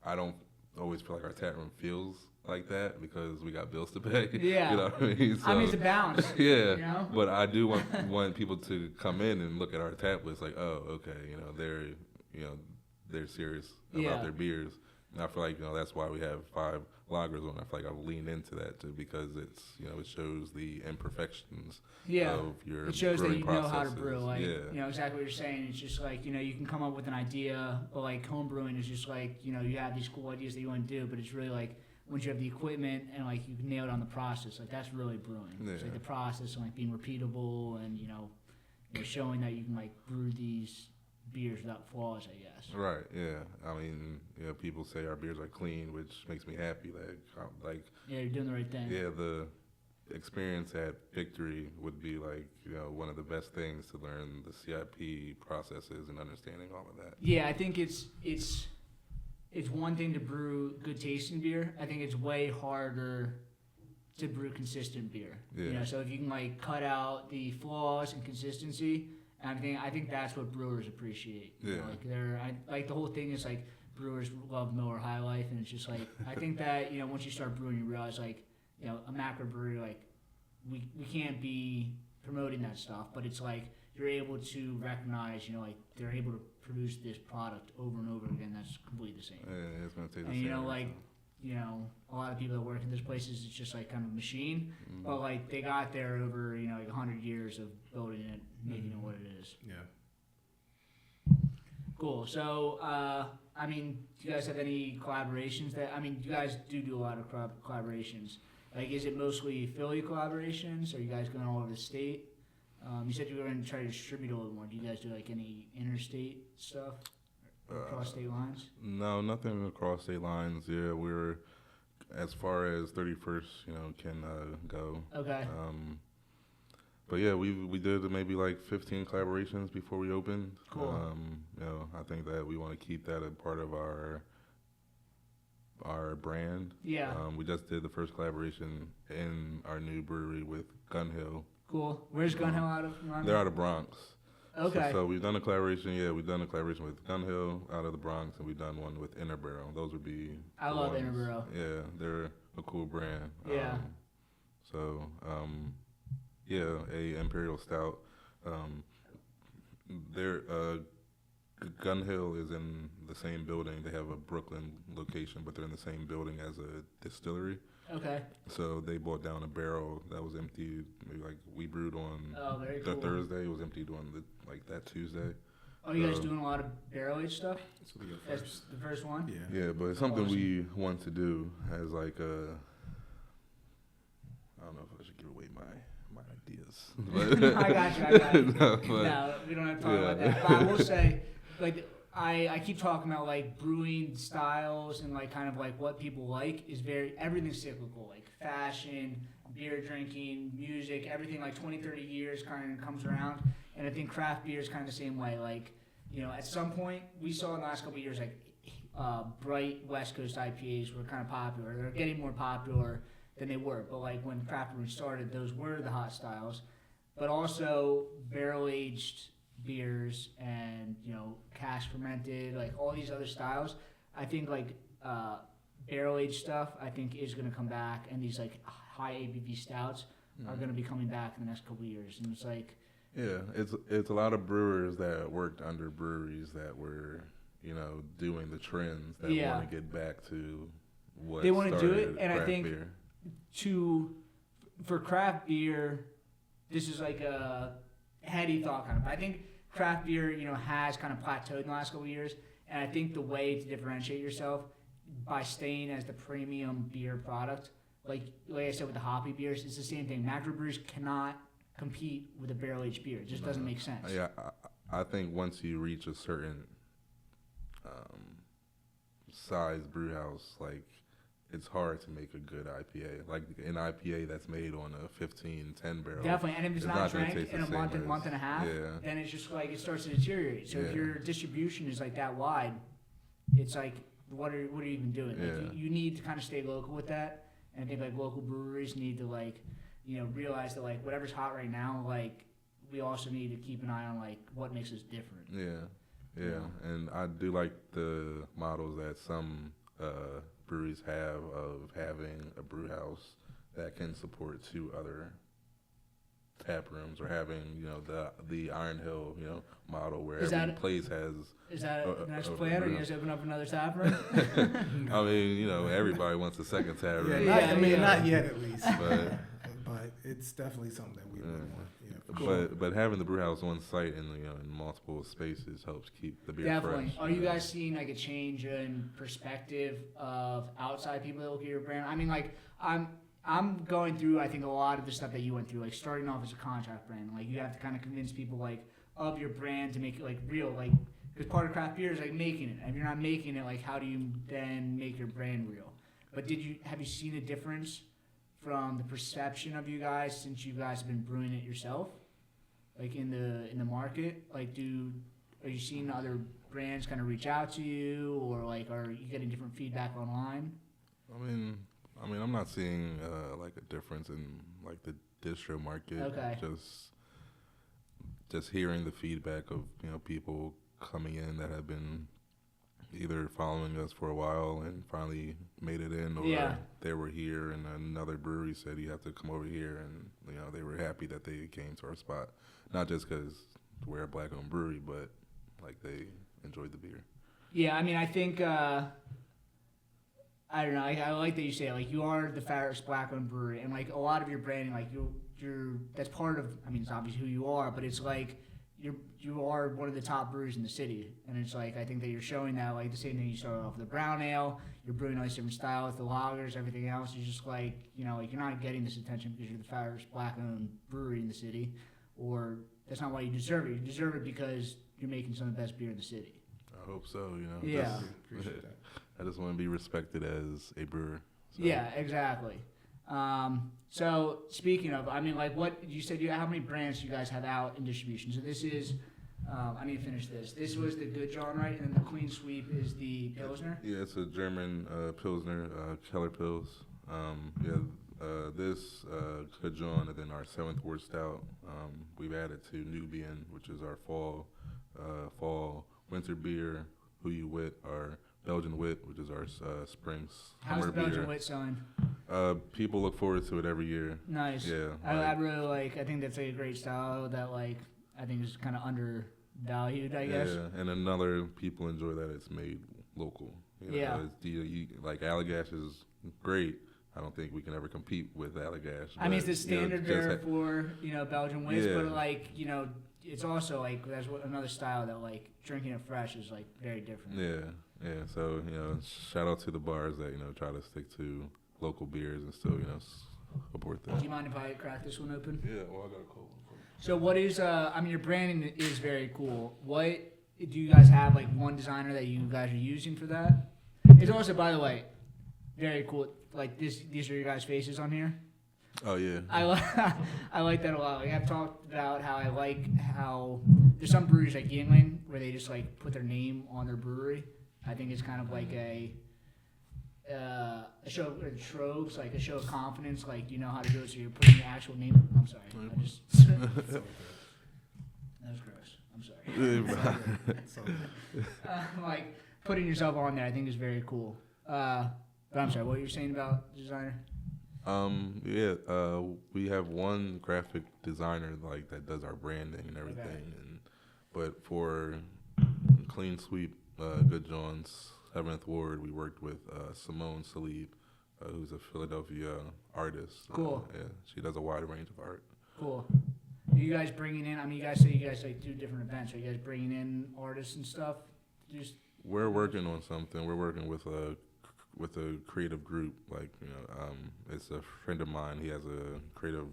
Speaker 2: I don't always feel like our tap room feels like that because we got bills to pay.
Speaker 1: Yeah.
Speaker 2: You know what I mean? So,
Speaker 1: it's a balance.
Speaker 2: Yeah. But I do want people to come in and look at our tap list like, oh, okay, they're serious about their beers. And I feel like, that's why we have 5 lagers on. I feel like I've leaned into that too because it's, it shows the imperfections of your
Speaker 1: it shows that you know how to
Speaker 2: processes.
Speaker 1: brew. Like, exactly what you're saying. It's just like, you can come up with an idea, but like home brewing is just like, you have these cool ideas that you want to do, but it's really like once you have the equipment and like you nail it on the process, like that's really brewing.
Speaker 2: Yeah.
Speaker 1: It's like the process and like being repeatable and, showing that you can like brew these beers without flaws, I guess.
Speaker 2: Right. Yeah. I mean, people say our beers are clean, which makes me happy.
Speaker 1: Yeah, you're doing the right thing.
Speaker 2: Yeah, the experience at Victory would be like, one of the best things to learn the CIP processes and understanding all of that.
Speaker 1: Yeah, I think it's one thing to brew good tasting beer. I think it's way harder to brew consistent beer.
Speaker 2: Yeah.
Speaker 1: So if you can like cut out the flaws and consistency, I think that's what brewers appreciate.
Speaker 2: Yeah.
Speaker 1: Like the whole thing is like brewers love Miller High Life, and it's just like I think that once you start brewing, you realize like a macro brewery, like we can't be promoting that stuff, but it's like you're able to recognize like they're able to produce this product over and over again that's completely the same.
Speaker 2: Yeah, it's gonna take the
Speaker 1: And
Speaker 2: same.
Speaker 1: A lot of people that work in those places, it's just like kind of a machine, but like they got there over like 100 years of building it, making it what it is.
Speaker 3: Yeah.
Speaker 1: Cool. So, do you guys have any collaborations you guys do a lot of collaborations. Like, is it mostly Philly collaborations? Or are you guys going all over the state? You said you were going to try to distribute a little more. Do you guys do like any interstate stuff? Across state lines?
Speaker 2: No, nothing across state lines. Yeah, we're as far as 31st, can go.
Speaker 1: Okay.
Speaker 2: But yeah, we did maybe like 15 collaborations before we opened.
Speaker 1: Cool.
Speaker 2: I think that we want to keep that a part of our brand.
Speaker 1: Yeah.
Speaker 2: We just did the first collaboration in our new brewery with Gun Hill.
Speaker 1: Cool. Where's Gun Hill out of?
Speaker 2: They're out of Bronx.
Speaker 1: Okay.
Speaker 2: So we've done a collaboration. Yeah, we've done a collaboration with Gun Hill out of the Bronx, and we've done one with Interboro. Those would be.
Speaker 1: I love Interboro.
Speaker 2: Yeah, they're a cool brand.
Speaker 1: Yeah.
Speaker 2: A Imperial Stout. Gun Hill is in the same building. They have a Brooklyn location, but they're in the same building as a distillery.
Speaker 1: Okay.
Speaker 2: So they brought down a barrel that was emptied. Maybe like we brewed on
Speaker 1: very
Speaker 2: the
Speaker 1: cool.
Speaker 2: Thursday. It was emptied on that Tuesday.
Speaker 1: Oh, you guys doing a lot of barrel aged stuff?
Speaker 3: That's
Speaker 1: That's the first one?
Speaker 3: Yeah.
Speaker 2: Yeah, but it's something we want to do as like a. I don't know if I should give away my ideas. But,
Speaker 1: I got you.
Speaker 2: no, but,
Speaker 1: No, we don't have to talk about
Speaker 2: yeah.
Speaker 1: that. But I will say, like, I keep talking about like brewing styles and like kind of like what people like is everything's cyclical, like fashion, beer drinking, music, everything like 20, 30 years kind of comes around. And I think craft beer is kind of the same way. Like, you know, at some point we saw in the last couple of years like bright West Coast IPAs were kind of popular. They're getting more popular than they were. But like when craft brewing started, those were the hot styles. But also barrel aged beers and, you know, cask fermented, like all these other styles. I think like barrel aged stuff I think is going to come back, and these like high ABV stouts are going to be coming back in the next couple of years. And it's like,
Speaker 2: yeah, it's a lot of brewers that worked under breweries that were, you know, doing the trends that
Speaker 1: Yeah.
Speaker 2: want to get back to what
Speaker 1: they want to do
Speaker 2: started
Speaker 1: it. And I
Speaker 2: craft
Speaker 1: think
Speaker 2: beer.
Speaker 1: for craft beer, this is like a heady thought kind of. I think craft beer, you know, has kind of plateaued in the last couple of years, and I think the way to differentiate yourself by staying as the premium beer product, like I said with the hoppy beers, it's the same thing. Microbrews cannot compete with a barrel aged beer. It just doesn't make sense.
Speaker 2: Yeah, I think once you reach a certain size brew house, like it's hard to make a good IPA. Like an IPA that's made on a 15-10 barrel.
Speaker 1: Definitely, and if it's
Speaker 2: It's
Speaker 1: not
Speaker 2: not gonna
Speaker 1: drank
Speaker 2: taste
Speaker 1: in
Speaker 2: the
Speaker 1: a
Speaker 2: same
Speaker 1: month,
Speaker 2: as-
Speaker 1: month and a half,
Speaker 2: yeah.
Speaker 1: then it's just like it starts to deteriorate. So if
Speaker 2: Yeah.
Speaker 1: your distribution is like that wide, it's like what are you even doing? Like
Speaker 2: Yeah.
Speaker 1: you need to kind of stay local with that, and I think like local breweries need to like, you know, realize that like whatever's hot right now, like we also need to keep an eye on like what makes us different.
Speaker 2: Yeah, and I do like the models that some breweries have of having a brew house that can support 2 other tap rooms, or having, you know, the Iron Hill, you know, model where
Speaker 1: Is
Speaker 2: every
Speaker 1: that-
Speaker 2: place has.
Speaker 1: Is that the next
Speaker 2: a
Speaker 1: plan, or you
Speaker 2: brew
Speaker 1: guys open up another tap room?
Speaker 2: I mean, you know, everybody wants a second tap room.
Speaker 3: Yeah,
Speaker 1: Yeah.
Speaker 3: not yet at least.
Speaker 2: But
Speaker 3: But it's definitely something that we would want. Yeah, for
Speaker 1: Cool.
Speaker 3: sure.
Speaker 2: but having the brew house on site and, you know, in multiple spaces helps keep the beer
Speaker 1: Definitely.
Speaker 2: fresh.
Speaker 1: Are you guys seeing like a change in perspective of outside people that look at your brand? I mean, like I'm going through, I think, a lot of the stuff that you went through, like starting off as a contract brand. Like you have to kind of convince people like of your brand to make it like real, like because part of craft beer is like making it. If you're not making it, like how do you then make your brand real? But have you seen a difference from the perception of you guys since you guys have been brewing it yourself, like in the market? Like are you seeing other brands kind of reach out to you, or like are you getting different feedback online?
Speaker 2: I mean, I'm not seeing like a difference in like the distro market.
Speaker 1: Okay.
Speaker 2: Just hearing the feedback of, you know, people coming in that have been either following us for a while and finally made it in, or
Speaker 1: Yeah.
Speaker 2: they were here and another brewery said you have to come over here, and, you know, they were happy that they came to our spot, not just because we're a black-owned brewery, but like they enjoyed the beer.
Speaker 1: Yeah, I mean, I think I don't know. I like that you say it. Like you are the fattest black-owned brewery, and like a lot of your branding, like you're that's part of. I mean, it's obvious who you are, but it's like you are one of the top brewers in the city, and it's like I think that you're showing that. Like the same thing you started off with the brown ale, you're brewing all these different styles, the lagers, everything else. You're just like, you know, like you're not getting this attention because you're the fattest black-owned brewery in the city, or that's not why you deserve it. You deserve it because you're making some of the best beer in the city.
Speaker 2: I hope so, you know.
Speaker 1: Yeah.
Speaker 2: That's-
Speaker 3: Appreciate that.
Speaker 2: I just want to be respected as a brewer. So.
Speaker 1: Yeah, exactly. So speaking of, I mean, like what you said, how many brands you guys have out in distribution? So this is, I need to finish this. This was the Good John, right? And then the Clean Sweep is the Pilsner.
Speaker 2: Yeah, it's a German Pilsner, Keller Pils. This Good John, and then our 7th Wort Stout. We've added to Nubian, which is our fall winter beer. Who You Wit, our Belgian Wit, which is our spring
Speaker 1: How's
Speaker 2: summer
Speaker 1: the Belgian
Speaker 2: beer.
Speaker 1: Wit selling?
Speaker 2: People look forward to it every year.
Speaker 1: Nice.
Speaker 2: Yeah,
Speaker 1: I really like. I think that's like a great style that like I think is kind of undervalued. I guess.
Speaker 2: Yeah, and another people enjoy that it's made local. You know,
Speaker 1: Yeah.
Speaker 2: Like Allagash is great. I don't think we can ever compete with Allagash.
Speaker 1: I mean, it's
Speaker 2: but,
Speaker 1: the standard
Speaker 2: you know,
Speaker 1: beer for Belgian wits,
Speaker 2: Yeah.
Speaker 1: but like it's also like that's another style that like drinking it fresh is like very different.
Speaker 2: Yeah. So shout out to the bars that try to stick to local beers and still abort
Speaker 1: Do
Speaker 2: that.
Speaker 1: you mind if I crack this one open?
Speaker 2: Yeah, well, I got a cold one.
Speaker 1: So what is, I mean, your branding is very cool. What, do you guys have like one designer that you guys are using for that? It's also, by the way, very cool. Like these are your guys' faces on here.
Speaker 2: Oh yeah.
Speaker 1: I like that a lot. Like I've talked about how I like how there's some breweries like Yingling where they just like put their name on their brewery. I think it's kind of like a show of tropes, like a show of confidence. Like you know how to do it, so you're putting your actual name. I'm sorry, I just that was gross. I'm sorry. Like putting yourself on there, I think is very cool. But I'm sorry, what were you saying about designer?
Speaker 2: We have one graphic designer like that does our branding and everything,
Speaker 1: Okay.
Speaker 2: but for Clean Sweep, Good John's 7th Ward, we worked with Simone Salib, who's a Philadelphia artist.
Speaker 1: Cool.
Speaker 2: Yeah, she does a wide range of art.
Speaker 1: Cool. Are you guys bringing in? I mean, you guys say you guys like do different events. Are you guys bringing in artists and stuff? Just
Speaker 2: We're working on something. We're working with a creative group. Like it's a friend of mine. He has a creative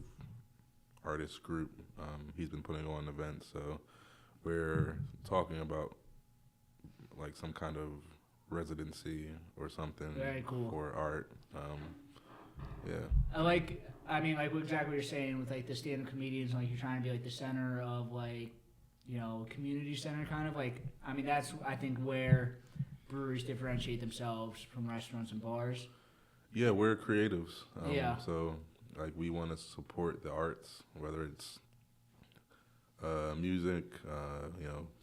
Speaker 2: artist group. He's been putting on events. So we're talking about like some kind of residency or something
Speaker 1: Very cool.
Speaker 2: for art. Yeah.
Speaker 1: I mean, like exactly what you're saying with like the stand-up comedians. Like you're trying to be like the center of like, you know, community center kind of like. I mean, that's I think where breweries differentiate themselves from restaurants and bars.
Speaker 2: Yeah, we're creatives.
Speaker 1: Yeah.
Speaker 2: So, like, we want to support the arts, whether it's music,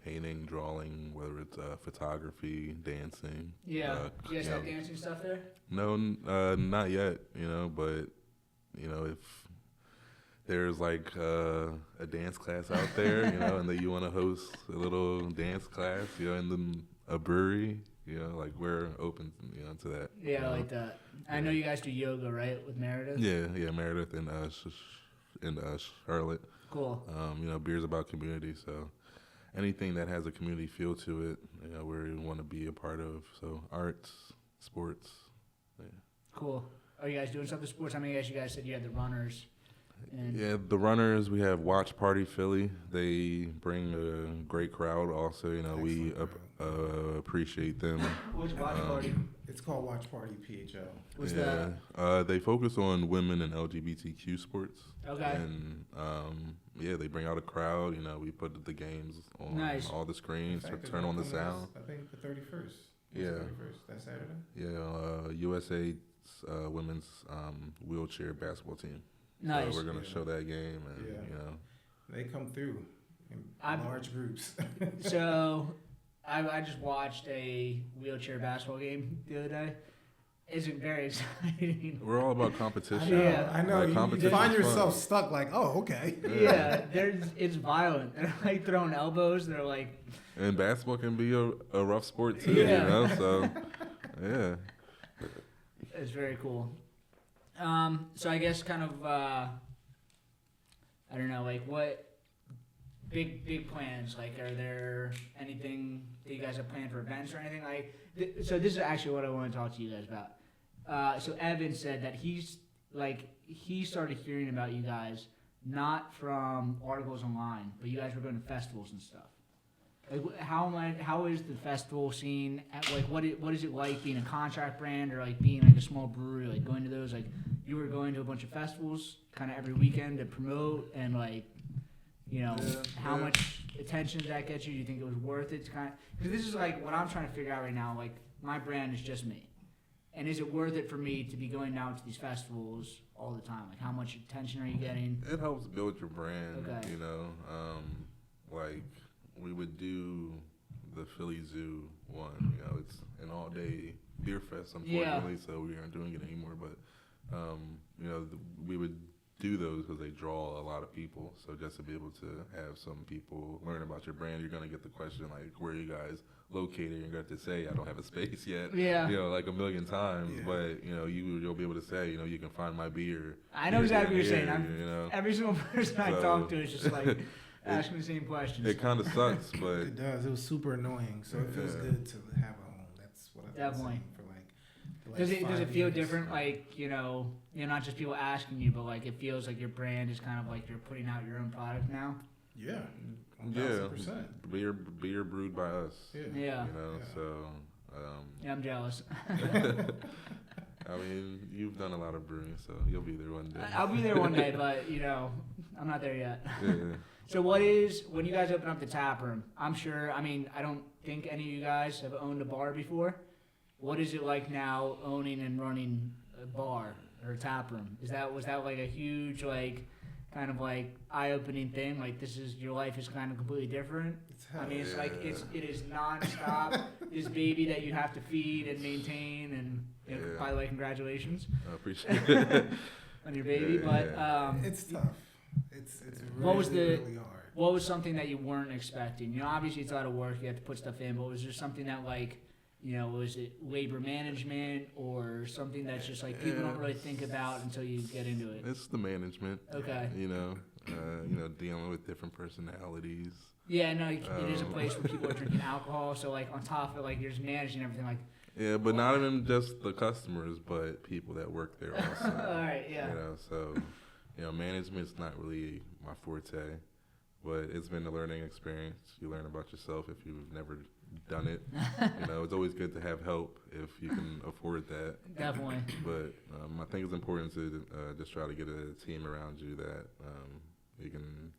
Speaker 2: painting, drawing, whether it's photography, dancing.
Speaker 1: Yeah. You guys have
Speaker 2: know,
Speaker 1: dancing stuff there?
Speaker 2: No, not yet. But if there's like a dance class out there, and that you want to host a little dance class, in a brewery. Like we're open, to that.
Speaker 1: Yeah, I like that. I know you guys do yoga, right, with Meredith?
Speaker 2: Yeah, Meredith and Charlotte.
Speaker 1: Cool.
Speaker 2: Beer's about community, so anything that has a community feel to it, we want to be a part of. So arts, sports. Yeah.
Speaker 1: Cool. Are you guys doing something sports? I mean, I guess you guys said you had the runners. And
Speaker 2: Yeah, the runners, we have Watch Party Philly. They bring a great crowd also. We appreciate them.
Speaker 1: What's Watch Party?
Speaker 3: It's called Watch Party PHL.
Speaker 1: What's that?
Speaker 2: They focus on women and LGBTQ sports.
Speaker 1: Okay.
Speaker 2: And they bring out a crowd. We put the games on
Speaker 1: Nice.
Speaker 2: all the screens,
Speaker 3: In fact,
Speaker 2: turn on the sound.
Speaker 3: I think the 31st.
Speaker 2: Yeah.
Speaker 3: 31st. That Saturday.
Speaker 2: Yeah, USA's women's wheelchair basketball team.
Speaker 1: Nice.
Speaker 2: So we're gonna show that game, and
Speaker 3: They come through in
Speaker 1: I'm-
Speaker 3: large groups.
Speaker 1: So, I just watched a wheelchair basketball game the other day. Isn't very exciting.
Speaker 2: we're all about competition.
Speaker 1: Yeah.
Speaker 3: I know.
Speaker 2: Like,
Speaker 3: You
Speaker 2: competition's
Speaker 3: find
Speaker 2: fun.
Speaker 3: yourself stuck like, oh, okay.
Speaker 1: Yeah, it's violent. They're like throwing elbows. They're like,
Speaker 2: And basketball can be a rough sport too,
Speaker 1: Yeah.
Speaker 2: So, yeah.
Speaker 1: it's very cool. So I guess kind of, I don't know, like what big plans? Like, are there anything that you guys have planned for events or anything? Like, so this is actually what I want to talk to you guys about. So Evan said that he started hearing about you guys not from articles online, but you guys were going to festivals and stuff. Like, how is the festival scene? Like, what is it like being a contract brand or like being like a small brewery? Like going to those, like you were going to a bunch of festivals kind of every weekend to promote, and like, how much attention did that get you? Do you think it was worth it? Because this is like what I'm trying to figure out right now. Like, my brand is just me, and is it worth it for me to be going out to these festivals all the time? Like, how much attention are you getting?
Speaker 2: It helps build your brand.
Speaker 1: Okay.
Speaker 2: Like we would do the Philly Zoo one. It's an all-day beer fest, unfortunately, so we aren't doing it anymore. But we would do those because they draw a lot of people. So just to be able to have some people learn about your brand, you're gonna get the question like, "Where are you guys located?" And you're going to say, "I don't have a space yet."
Speaker 1: Yeah.
Speaker 2: Like a million times.
Speaker 3: Yeah.
Speaker 2: But you'll be able to say, you can find my beer.
Speaker 1: I know exactly what you're saying.
Speaker 2: Here,
Speaker 1: Every single person I
Speaker 2: So-
Speaker 1: talk to is just like asking the same questions.
Speaker 2: It kind of sucks, but
Speaker 3: It does. It was super annoying. So it feels
Speaker 2: Yeah.
Speaker 3: good to have a home. That's what I've been
Speaker 1: Definitely.
Speaker 3: saying for like the
Speaker 1: Does it
Speaker 3: 5
Speaker 1: feel
Speaker 3: years.
Speaker 1: different? Like, not just people asking you, but like it feels like your brand is kind of like you're putting out your own product now.
Speaker 3: Yeah,
Speaker 2: Yeah,
Speaker 3: 1000%.
Speaker 2: beer brewed by us.
Speaker 3: Yeah.
Speaker 1: Yeah.
Speaker 2: You know,
Speaker 3: Yeah.
Speaker 2: so.
Speaker 1: Yeah, I'm jealous.
Speaker 2: I mean, you've done a lot of brewing, so you'll be there one day.
Speaker 1: I'll be there one day, but I'm not there yet.
Speaker 2: Yeah.
Speaker 1: So when you guys open up the tap room, I don't think any of you guys have owned a bar before. What is it like now owning and running a bar or a tap room? Was that like a huge kind of eye-opening thing? Like your life is kind of completely different. It's like it is nonstop. This baby that you have to feed and maintain, and by the way, congratulations.
Speaker 2: I appreciate it.
Speaker 1: On your baby, but
Speaker 3: it's tough. It's really hard.
Speaker 1: What was something that you weren't expecting? Obviously it's a lot of work. You have to put stuff in, but was there something that was it labor management or something that's just like people don't really think about until you get into it?
Speaker 2: It's the management.
Speaker 1: Okay.
Speaker 2: Dealing with different personalities.
Speaker 1: Yeah, no, it is a place where people are drinking alcohol. So on top of it, you're just managing everything.
Speaker 2: Yeah, but not even just the customers, but people that work there also.
Speaker 1: All right, yeah.
Speaker 2: So management's not really my forte, but it's been a learning experience. You learn about yourself if you've never done it. It's always good to have help if you can afford that.
Speaker 1: Definitely.
Speaker 2: But I think it's important to just try to get a team around you that you can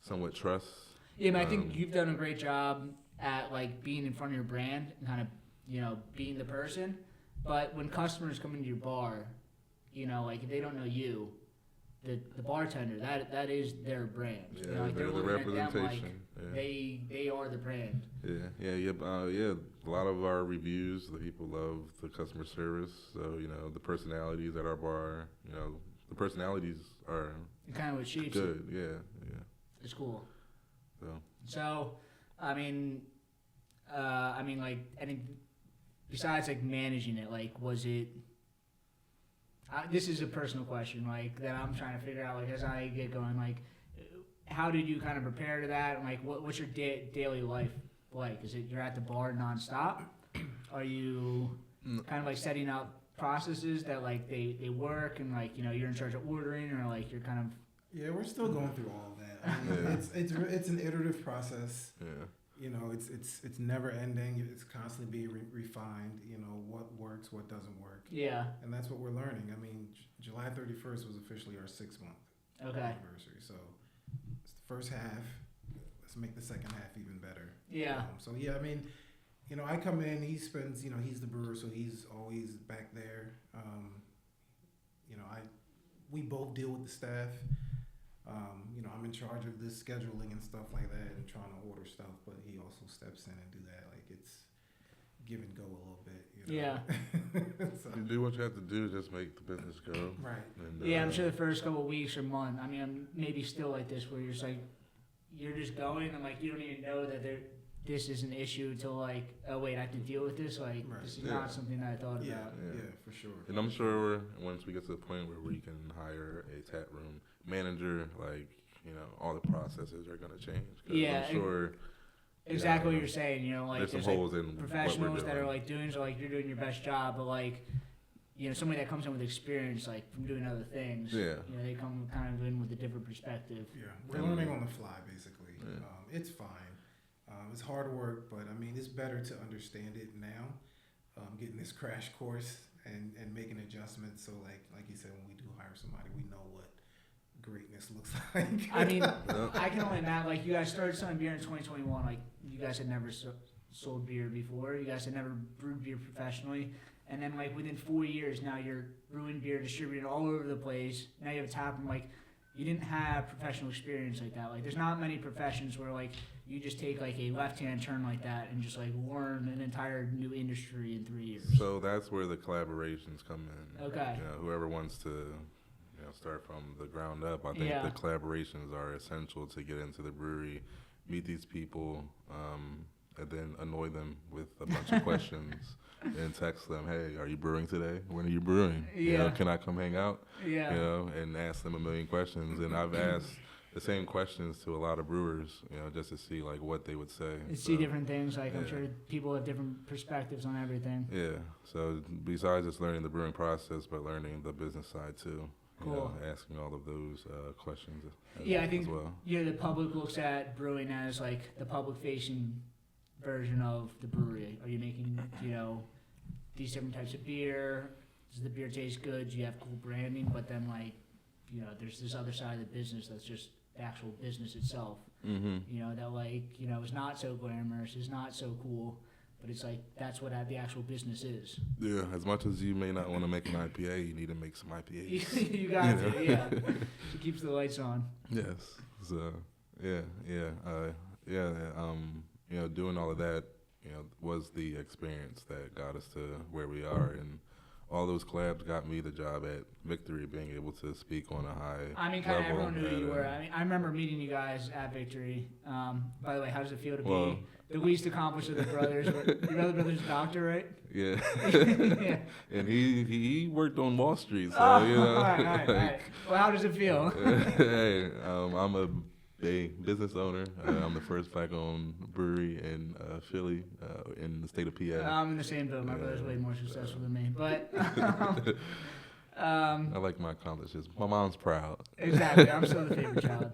Speaker 2: somewhat trust.
Speaker 1: Yeah, I think you've done a great job at being in front of your brand and kind of being the person. But when customers come into your bar, if they don't know you, the bartender, that is their brand.
Speaker 2: Yeah,
Speaker 1: they're
Speaker 2: the
Speaker 1: looking at them
Speaker 2: representation.
Speaker 1: they are the brand.
Speaker 2: Yeah. A lot of our reviews, the people love the customer service. So the personalities at our bar, the personalities are
Speaker 1: Kind of what shapes
Speaker 2: good.
Speaker 1: it.
Speaker 2: Yeah.
Speaker 1: It's cool.
Speaker 2: So
Speaker 1: and besides managing it, was it? This is a personal question, that I'm trying to figure out, as I get going, how did you kind of prepare to that? And what's your daily life like? Is it you're at the bar nonstop? Are you kind of setting up processes that they work and you're in charge of ordering, or you're kind of?
Speaker 3: Yeah, we're still going through all of that. I mean, it's an iterative process.
Speaker 2: Yeah.
Speaker 3: It's never ending. It's constantly being refined. What works, what doesn't work.
Speaker 1: Yeah.
Speaker 3: And that's what we're learning. I mean, July 31st was officially our 6-month anniversary. So it's the first half. Let's make the second half even better.
Speaker 1: Yeah.
Speaker 3: I come in. He spends. He's the brewer, so he's always back there. We both deal with the staff. I'm in charge of this scheduling and stuff like that and trying to order stuff, but he also steps in and do that. It's give and go a little bit.
Speaker 1: Yeah.
Speaker 3: So.
Speaker 2: You do what you have to do to just make the business go.
Speaker 3: Right.
Speaker 2: And,
Speaker 1: I'm sure the first couple of weeks or month, I'm maybe still like this where you're just you're just going and you don't even know that this is an issue until oh wait, I have to deal with this.
Speaker 3: Right.
Speaker 1: This is not something that I thought about.
Speaker 3: Yeah, for sure.
Speaker 2: And I'm sure once we get to the point where we can hire a tap room manager, all the processes are going to change.
Speaker 1: Yeah.
Speaker 2: I'm sure.
Speaker 1: Exactly what you're saying.
Speaker 2: There's some holes in
Speaker 1: professionals
Speaker 2: what we're doing.
Speaker 1: that are doing so you're doing your best job, but somebody that comes in with experience from doing other things.
Speaker 2: Yeah.
Speaker 1: They come kind of in with a different perspective.
Speaker 3: Yeah, we're learning on the fly basically. Yeah. It's fine. It's hard work, but it's better to understand it now. Getting this crash course and making adjustments. So like you said, when we do hire somebody, we know what greatness looks like.
Speaker 1: I can only imagine. You guys started selling beer in 2021. You guys had never sold beer before. You guys had never brewed beer professionally. And then within 4 years, now you're brewing beer, distributed all over the place. Now you have a tap room. You didn't have professional experience like that. There's not many professions where you just take a left-hand turn like that and just learn an entire new industry in 3 years.
Speaker 2: So that's where the collaborations come in.
Speaker 1: Okay.
Speaker 2: Whoever wants to start from the ground up, I think the collaborations are essential to get into the brewery, meet these people, and then annoy them with a bunch of questions and text them, hey, are you brewing today? When are you brewing?
Speaker 1: Yeah.
Speaker 2: Can I come hang out?
Speaker 1: Yeah.
Speaker 2: And ask them a million questions. And I've asked the same questions to a lot of brewers, just to see like what they would say.
Speaker 1: And see different things. Like I'm sure people have different perspectives on everything.
Speaker 2: Yeah. So besides just learning the brewing process, but learning the business side too.
Speaker 1: Cool.
Speaker 2: Asking all of those questions.
Speaker 1: I think
Speaker 2: as well.
Speaker 1: the public looks at brewing as like the public-facing version of the brewery. Are you making these different types of beer? Does the beer taste good? Do you have cool branding? But then there's this other side of the business that's just the actual business itself.
Speaker 2: Mm-hmm.
Speaker 1: That is not so glamorous, is not so cool. But it's like that's what the actual business is.
Speaker 2: Yeah, as much as you may not want to make an IPA, you need to make some IPAs.
Speaker 1: You got to, yeah. It keeps the lights on.
Speaker 2: Yes. So doing all of that, was the experience that got us to where we are, and all those collabs got me the job at Victory, being able to speak on a high
Speaker 1: kind of
Speaker 2: level.
Speaker 1: everyone knew who you were. I remember meeting you guys at Victory. By the way, how does it feel to be the least accomplished of the brothers? Your other brother's a doctor, right?
Speaker 2: Yeah.
Speaker 1: Yeah.
Speaker 2: And he worked on Wall Street, so
Speaker 1: all right. Well, how does it feel?
Speaker 2: Hey, I'm a business owner. I'm the first black-owned brewery in Philly, in the state of PA.
Speaker 1: I'm in the same boat. My brother's way more successful than me, but
Speaker 2: I like my accomplishments. My mom's proud.
Speaker 1: Exactly. I'm still the favorite child.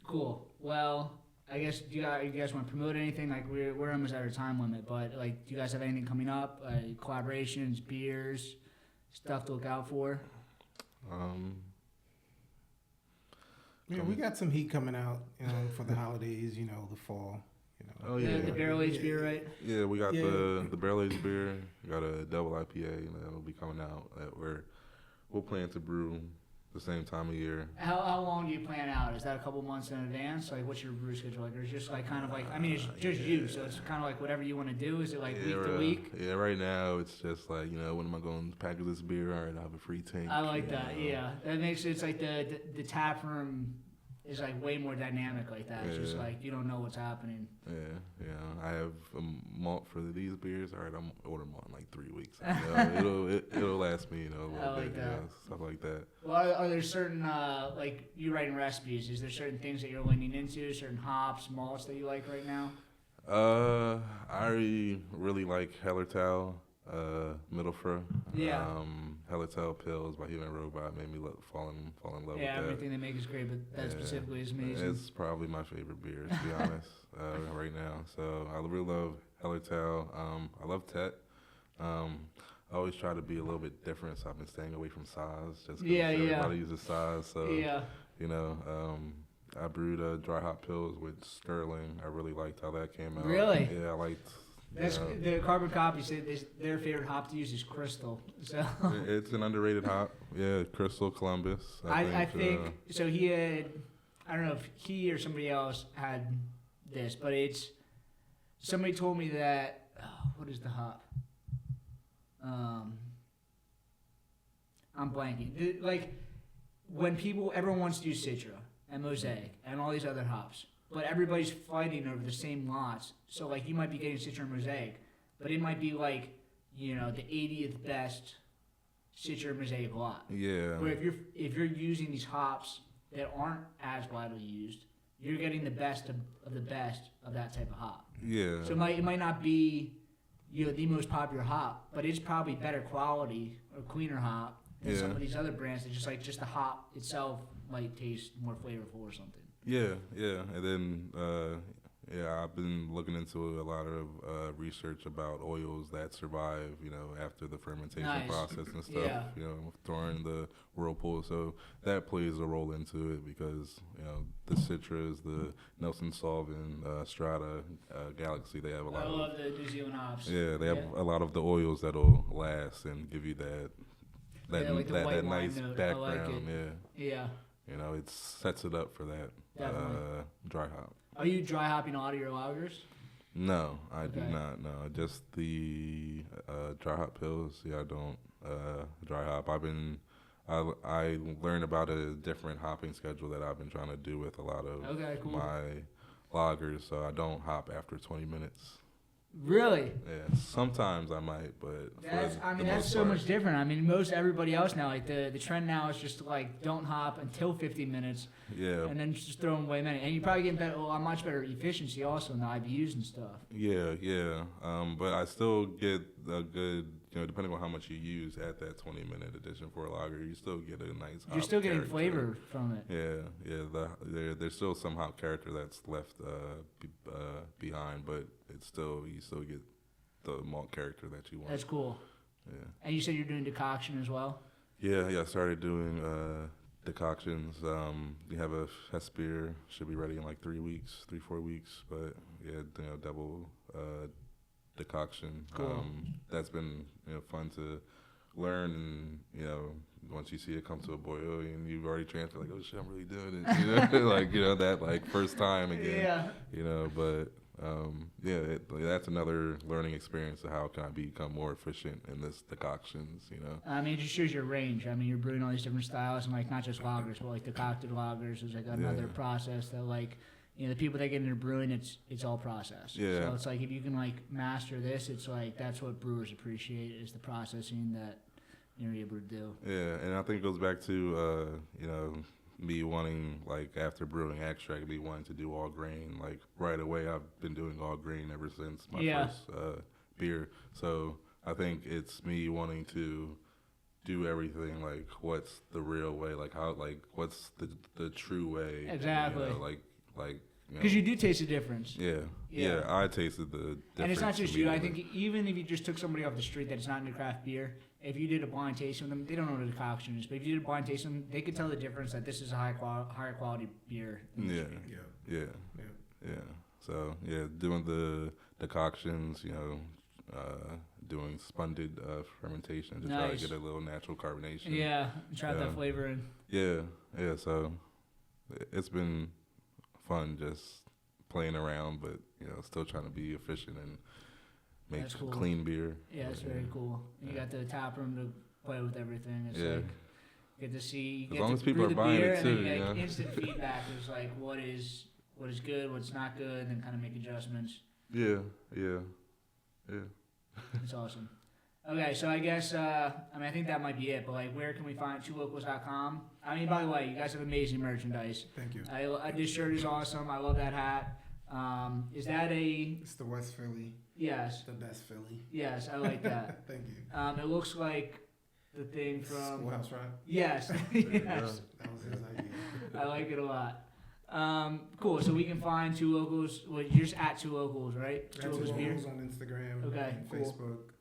Speaker 1: Cool. Well, I guess you guys want to promote anything? Like we're almost at our time limit, but like, do you guys have anything coming up? Collaborations, beers, stuff to look out for?
Speaker 3: Yeah, we got some heat coming out for the holidays. The fall.
Speaker 2: Oh yeah,
Speaker 1: the barrel aged beer, right?
Speaker 2: Yeah, we got the barrel aged beer. We got a double IPA that'll be coming out that we'll plan to brew the same time of year.
Speaker 1: How long do you plan out? Is that a couple months in advance? Like, what's your brew schedule like? Or is it just like kind of like, I mean, it's just you, so it's kind of like whatever you want to do. Is it like week to week?
Speaker 2: Yeah, right now it's just like, when am I going to package this beer? All right, I have a free tank.
Speaker 1: I like that. Yeah, that makes it's like the tap room is like way more dynamic like that. It's just like you don't know what's happening.
Speaker 2: Yeah. I have a malt for these beers. All right, I'm ordering malt in like 3 weeks. It'll last me, a little bit. Stuff like that.
Speaker 1: Well, are there certain like you writing recipes? Is there certain things that you're leaning into? Certain hops, malts that you like right now?
Speaker 2: I really like Hellertau, Middlefra.
Speaker 1: Yeah.
Speaker 2: Hellertau Pills by Human Robot made me fall in love with that.
Speaker 1: Yeah, everything they make is great, but that specifically is amazing.
Speaker 2: It's probably my favorite beer, to be honest, right now. So I really love Hellertau. I love Tet. I always try to be a little bit different, so I've been staying away from Saaz. Just because everybody uses Saaz. So, I brewed dry hop pills with Sterling. I really liked how that came out.
Speaker 1: Really?
Speaker 2: Yeah, I liked.
Speaker 1: The Carbon Copy said their favorite hop to use is Crystal. So
Speaker 2: it's an underrated hop. Yeah, Crystal Columbus.
Speaker 1: I think so. He had, I don't know if he or somebody else had this, but somebody told me that. What is the hop? I'm blanking. Like when everyone wants to use Citra and Mosaic and all these other hops. But everybody's fighting over the same lots. So, like, you might be getting Citra and Mosaic, but it might be, like, the 80th best Citra and Mosaic lot.
Speaker 2: Yeah.
Speaker 1: Where if you're using these hops that aren't as widely used, you're getting the best of the best of that type of hop.
Speaker 2: Yeah.
Speaker 1: So it might not be, the most popular hop, but it's probably better quality or cleaner hop than some of these other brands that just the hop itself might taste more flavorful or something.
Speaker 2: Yeah, and then I've been looking into a lot of research about oils that survive, after the fermentation process and stuff.
Speaker 1: Yeah.
Speaker 2: Throwing the whirlpool, so that plays a role into it because the Citras, the Nelson Sauvin, Strata, Galaxy, they have a lot.
Speaker 1: I love the New Zealand hops.
Speaker 2: Yeah, they have a lot of the oils that'll last and give you that nice
Speaker 1: note.
Speaker 2: background.
Speaker 1: I like it.
Speaker 2: Yeah. It sets it up for that dry hop.
Speaker 1: Are you dry hopping all of your lagers?
Speaker 2: No, I do not. No, just the dry hop pills. Yeah, I don't dry hop. I learned about a different hopping schedule that I've been trying to do with a lot of my lagers. So I don't hop after 20 minutes.
Speaker 1: Really?
Speaker 2: Yeah, sometimes I might, but
Speaker 1: That's so much different. I mean, most everybody else now, like the trend now is just to, like, don't hop until 15 minutes.
Speaker 2: Yeah.
Speaker 1: And then just throw them away minute. And you probably get better, a much better efficiency also in the IBUs and stuff.
Speaker 2: Yeah. But I still get a good, depending on how much you use at that 20-minute addition for a lager, you still get a nice hop
Speaker 1: You're still getting
Speaker 2: character.
Speaker 1: flavor from it.
Speaker 2: Yeah. There's still some hop character that's left behind, but you still get the malt character that you want.
Speaker 1: That's cool.
Speaker 2: Yeah.
Speaker 1: And you said you're doing decoction as well?
Speaker 2: Yeah. I started doing decoctions. We have a fest beer, should be ready in like 3 weeks, 3-4 weeks. But yeah, double decoction.
Speaker 1: Cool.
Speaker 2: That's been fun to learn, and once you see it come to a boil and you've already transferred, like, oh shit, I'm really doing it. Like that like first time again.
Speaker 1: Yeah.
Speaker 2: But that's another learning experience of how can I become more efficient in this decoctions.
Speaker 1: I mean, it just shows your range. I mean, you're brewing all these different styles, and like not just lagers, but like decocted lagers is like another process that like the people that get into brewing, it's all process.
Speaker 2: Yeah.
Speaker 1: So it's like if you can like master this, it's like that's what brewers appreciate is the processing that you're able to do.
Speaker 2: Yeah, and I think it goes back to me wanting, like, after brewing extract, me wanting to do all grain. Like, right away, I've been doing all grain ever since my first beer. So I think it's me wanting to do everything, like, what's the real way? Like, how, like, what's the true way?
Speaker 1: Exactly. Because
Speaker 2: You
Speaker 1: you do taste the difference.
Speaker 2: Yeah, I tasted the difference.
Speaker 1: And it's not just you. I
Speaker 2: immediately.
Speaker 1: think even if you just took somebody off the street that's not into craft beer, if you did a blind tasting with them, they don't know what a decoction is, but if you did a blind tasting with them, they could tell the difference that this is a higher quality beer.
Speaker 2: Yeah. So, doing the decoctions, doing spunded fermentation to try to get a little natural carbonation.
Speaker 1: Yeah, trap that flavor in.
Speaker 2: Yeah. So it's been fun just playing around, but still trying to be efficient and make
Speaker 1: cool.
Speaker 2: clean beer.
Speaker 1: Yeah, it's very cool. You got the tap room to play with everything. It's like get to see.
Speaker 2: As long as people are buying it too,
Speaker 1: and then instant feedback is like what is good, what's not good, and then kind of make adjustments.
Speaker 2: Yeah.
Speaker 1: It's awesome. Okay, so I guess I think that might be it. But like, where can we find twolocals.com? I mean, by the way, you guys have amazing merchandise.
Speaker 3: Thank you.
Speaker 1: This shirt is awesome. I love that hat. Is that a?
Speaker 3: It's the West Philly.
Speaker 1: Yes.
Speaker 3: The best Philly.
Speaker 1: Yes, I like that.
Speaker 3: Thank you.
Speaker 1: It looks like the thing from
Speaker 3: Schoolhouse Rock.
Speaker 1: Yes.
Speaker 3: That was his idea.
Speaker 1: I like it a lot. Cool. So we can find Two Locals. Well, you're just at Two Locals, right?
Speaker 3: Two Locals on Instagram.
Speaker 1: Okay,
Speaker 3: and
Speaker 1: cool.
Speaker 3: Facebook.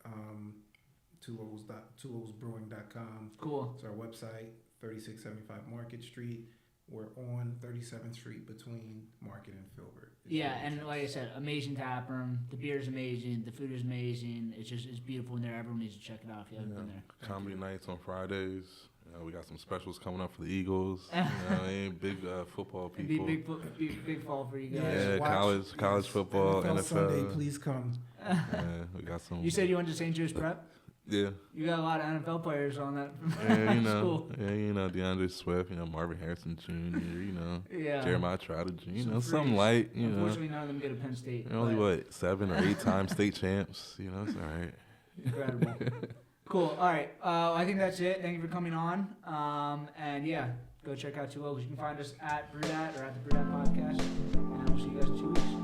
Speaker 3: twolocalsbrewing.com.
Speaker 1: Cool.
Speaker 3: It's our website. 3675 Market Street. We're on 37th Street between Market and Filbert.
Speaker 1: And like I said, amazing tap room. The beer is amazing. The food is amazing. It's beautiful in there. Everyone needs to check it out if you haven't been there.
Speaker 2: Comedy nights on Fridays. We got some specials coming up for the Eagles. Big football people.
Speaker 1: Big fall for you guys.
Speaker 2: Yeah, college football, NFL.
Speaker 3: Sunday, please come.
Speaker 2: We got some.
Speaker 1: You said you went to St. Joe's Prep?
Speaker 2: Yeah.
Speaker 1: You got a lot of NFL players on that.
Speaker 2: School. DeAndre Swift, Marvin Harrison Jr., Jeremiah Trotter Jr., something light,
Speaker 1: Unfortunately, none of them get a Penn State.
Speaker 2: They're only, 7 or 8 times state champs, it's all right.
Speaker 1: Incredible. Cool. All right. I think that's it. Thank you for coming on. Go check out Two Locals. You can find us at Brew That or at the Brew That Podcast. And we'll see you guys in 2 weeks.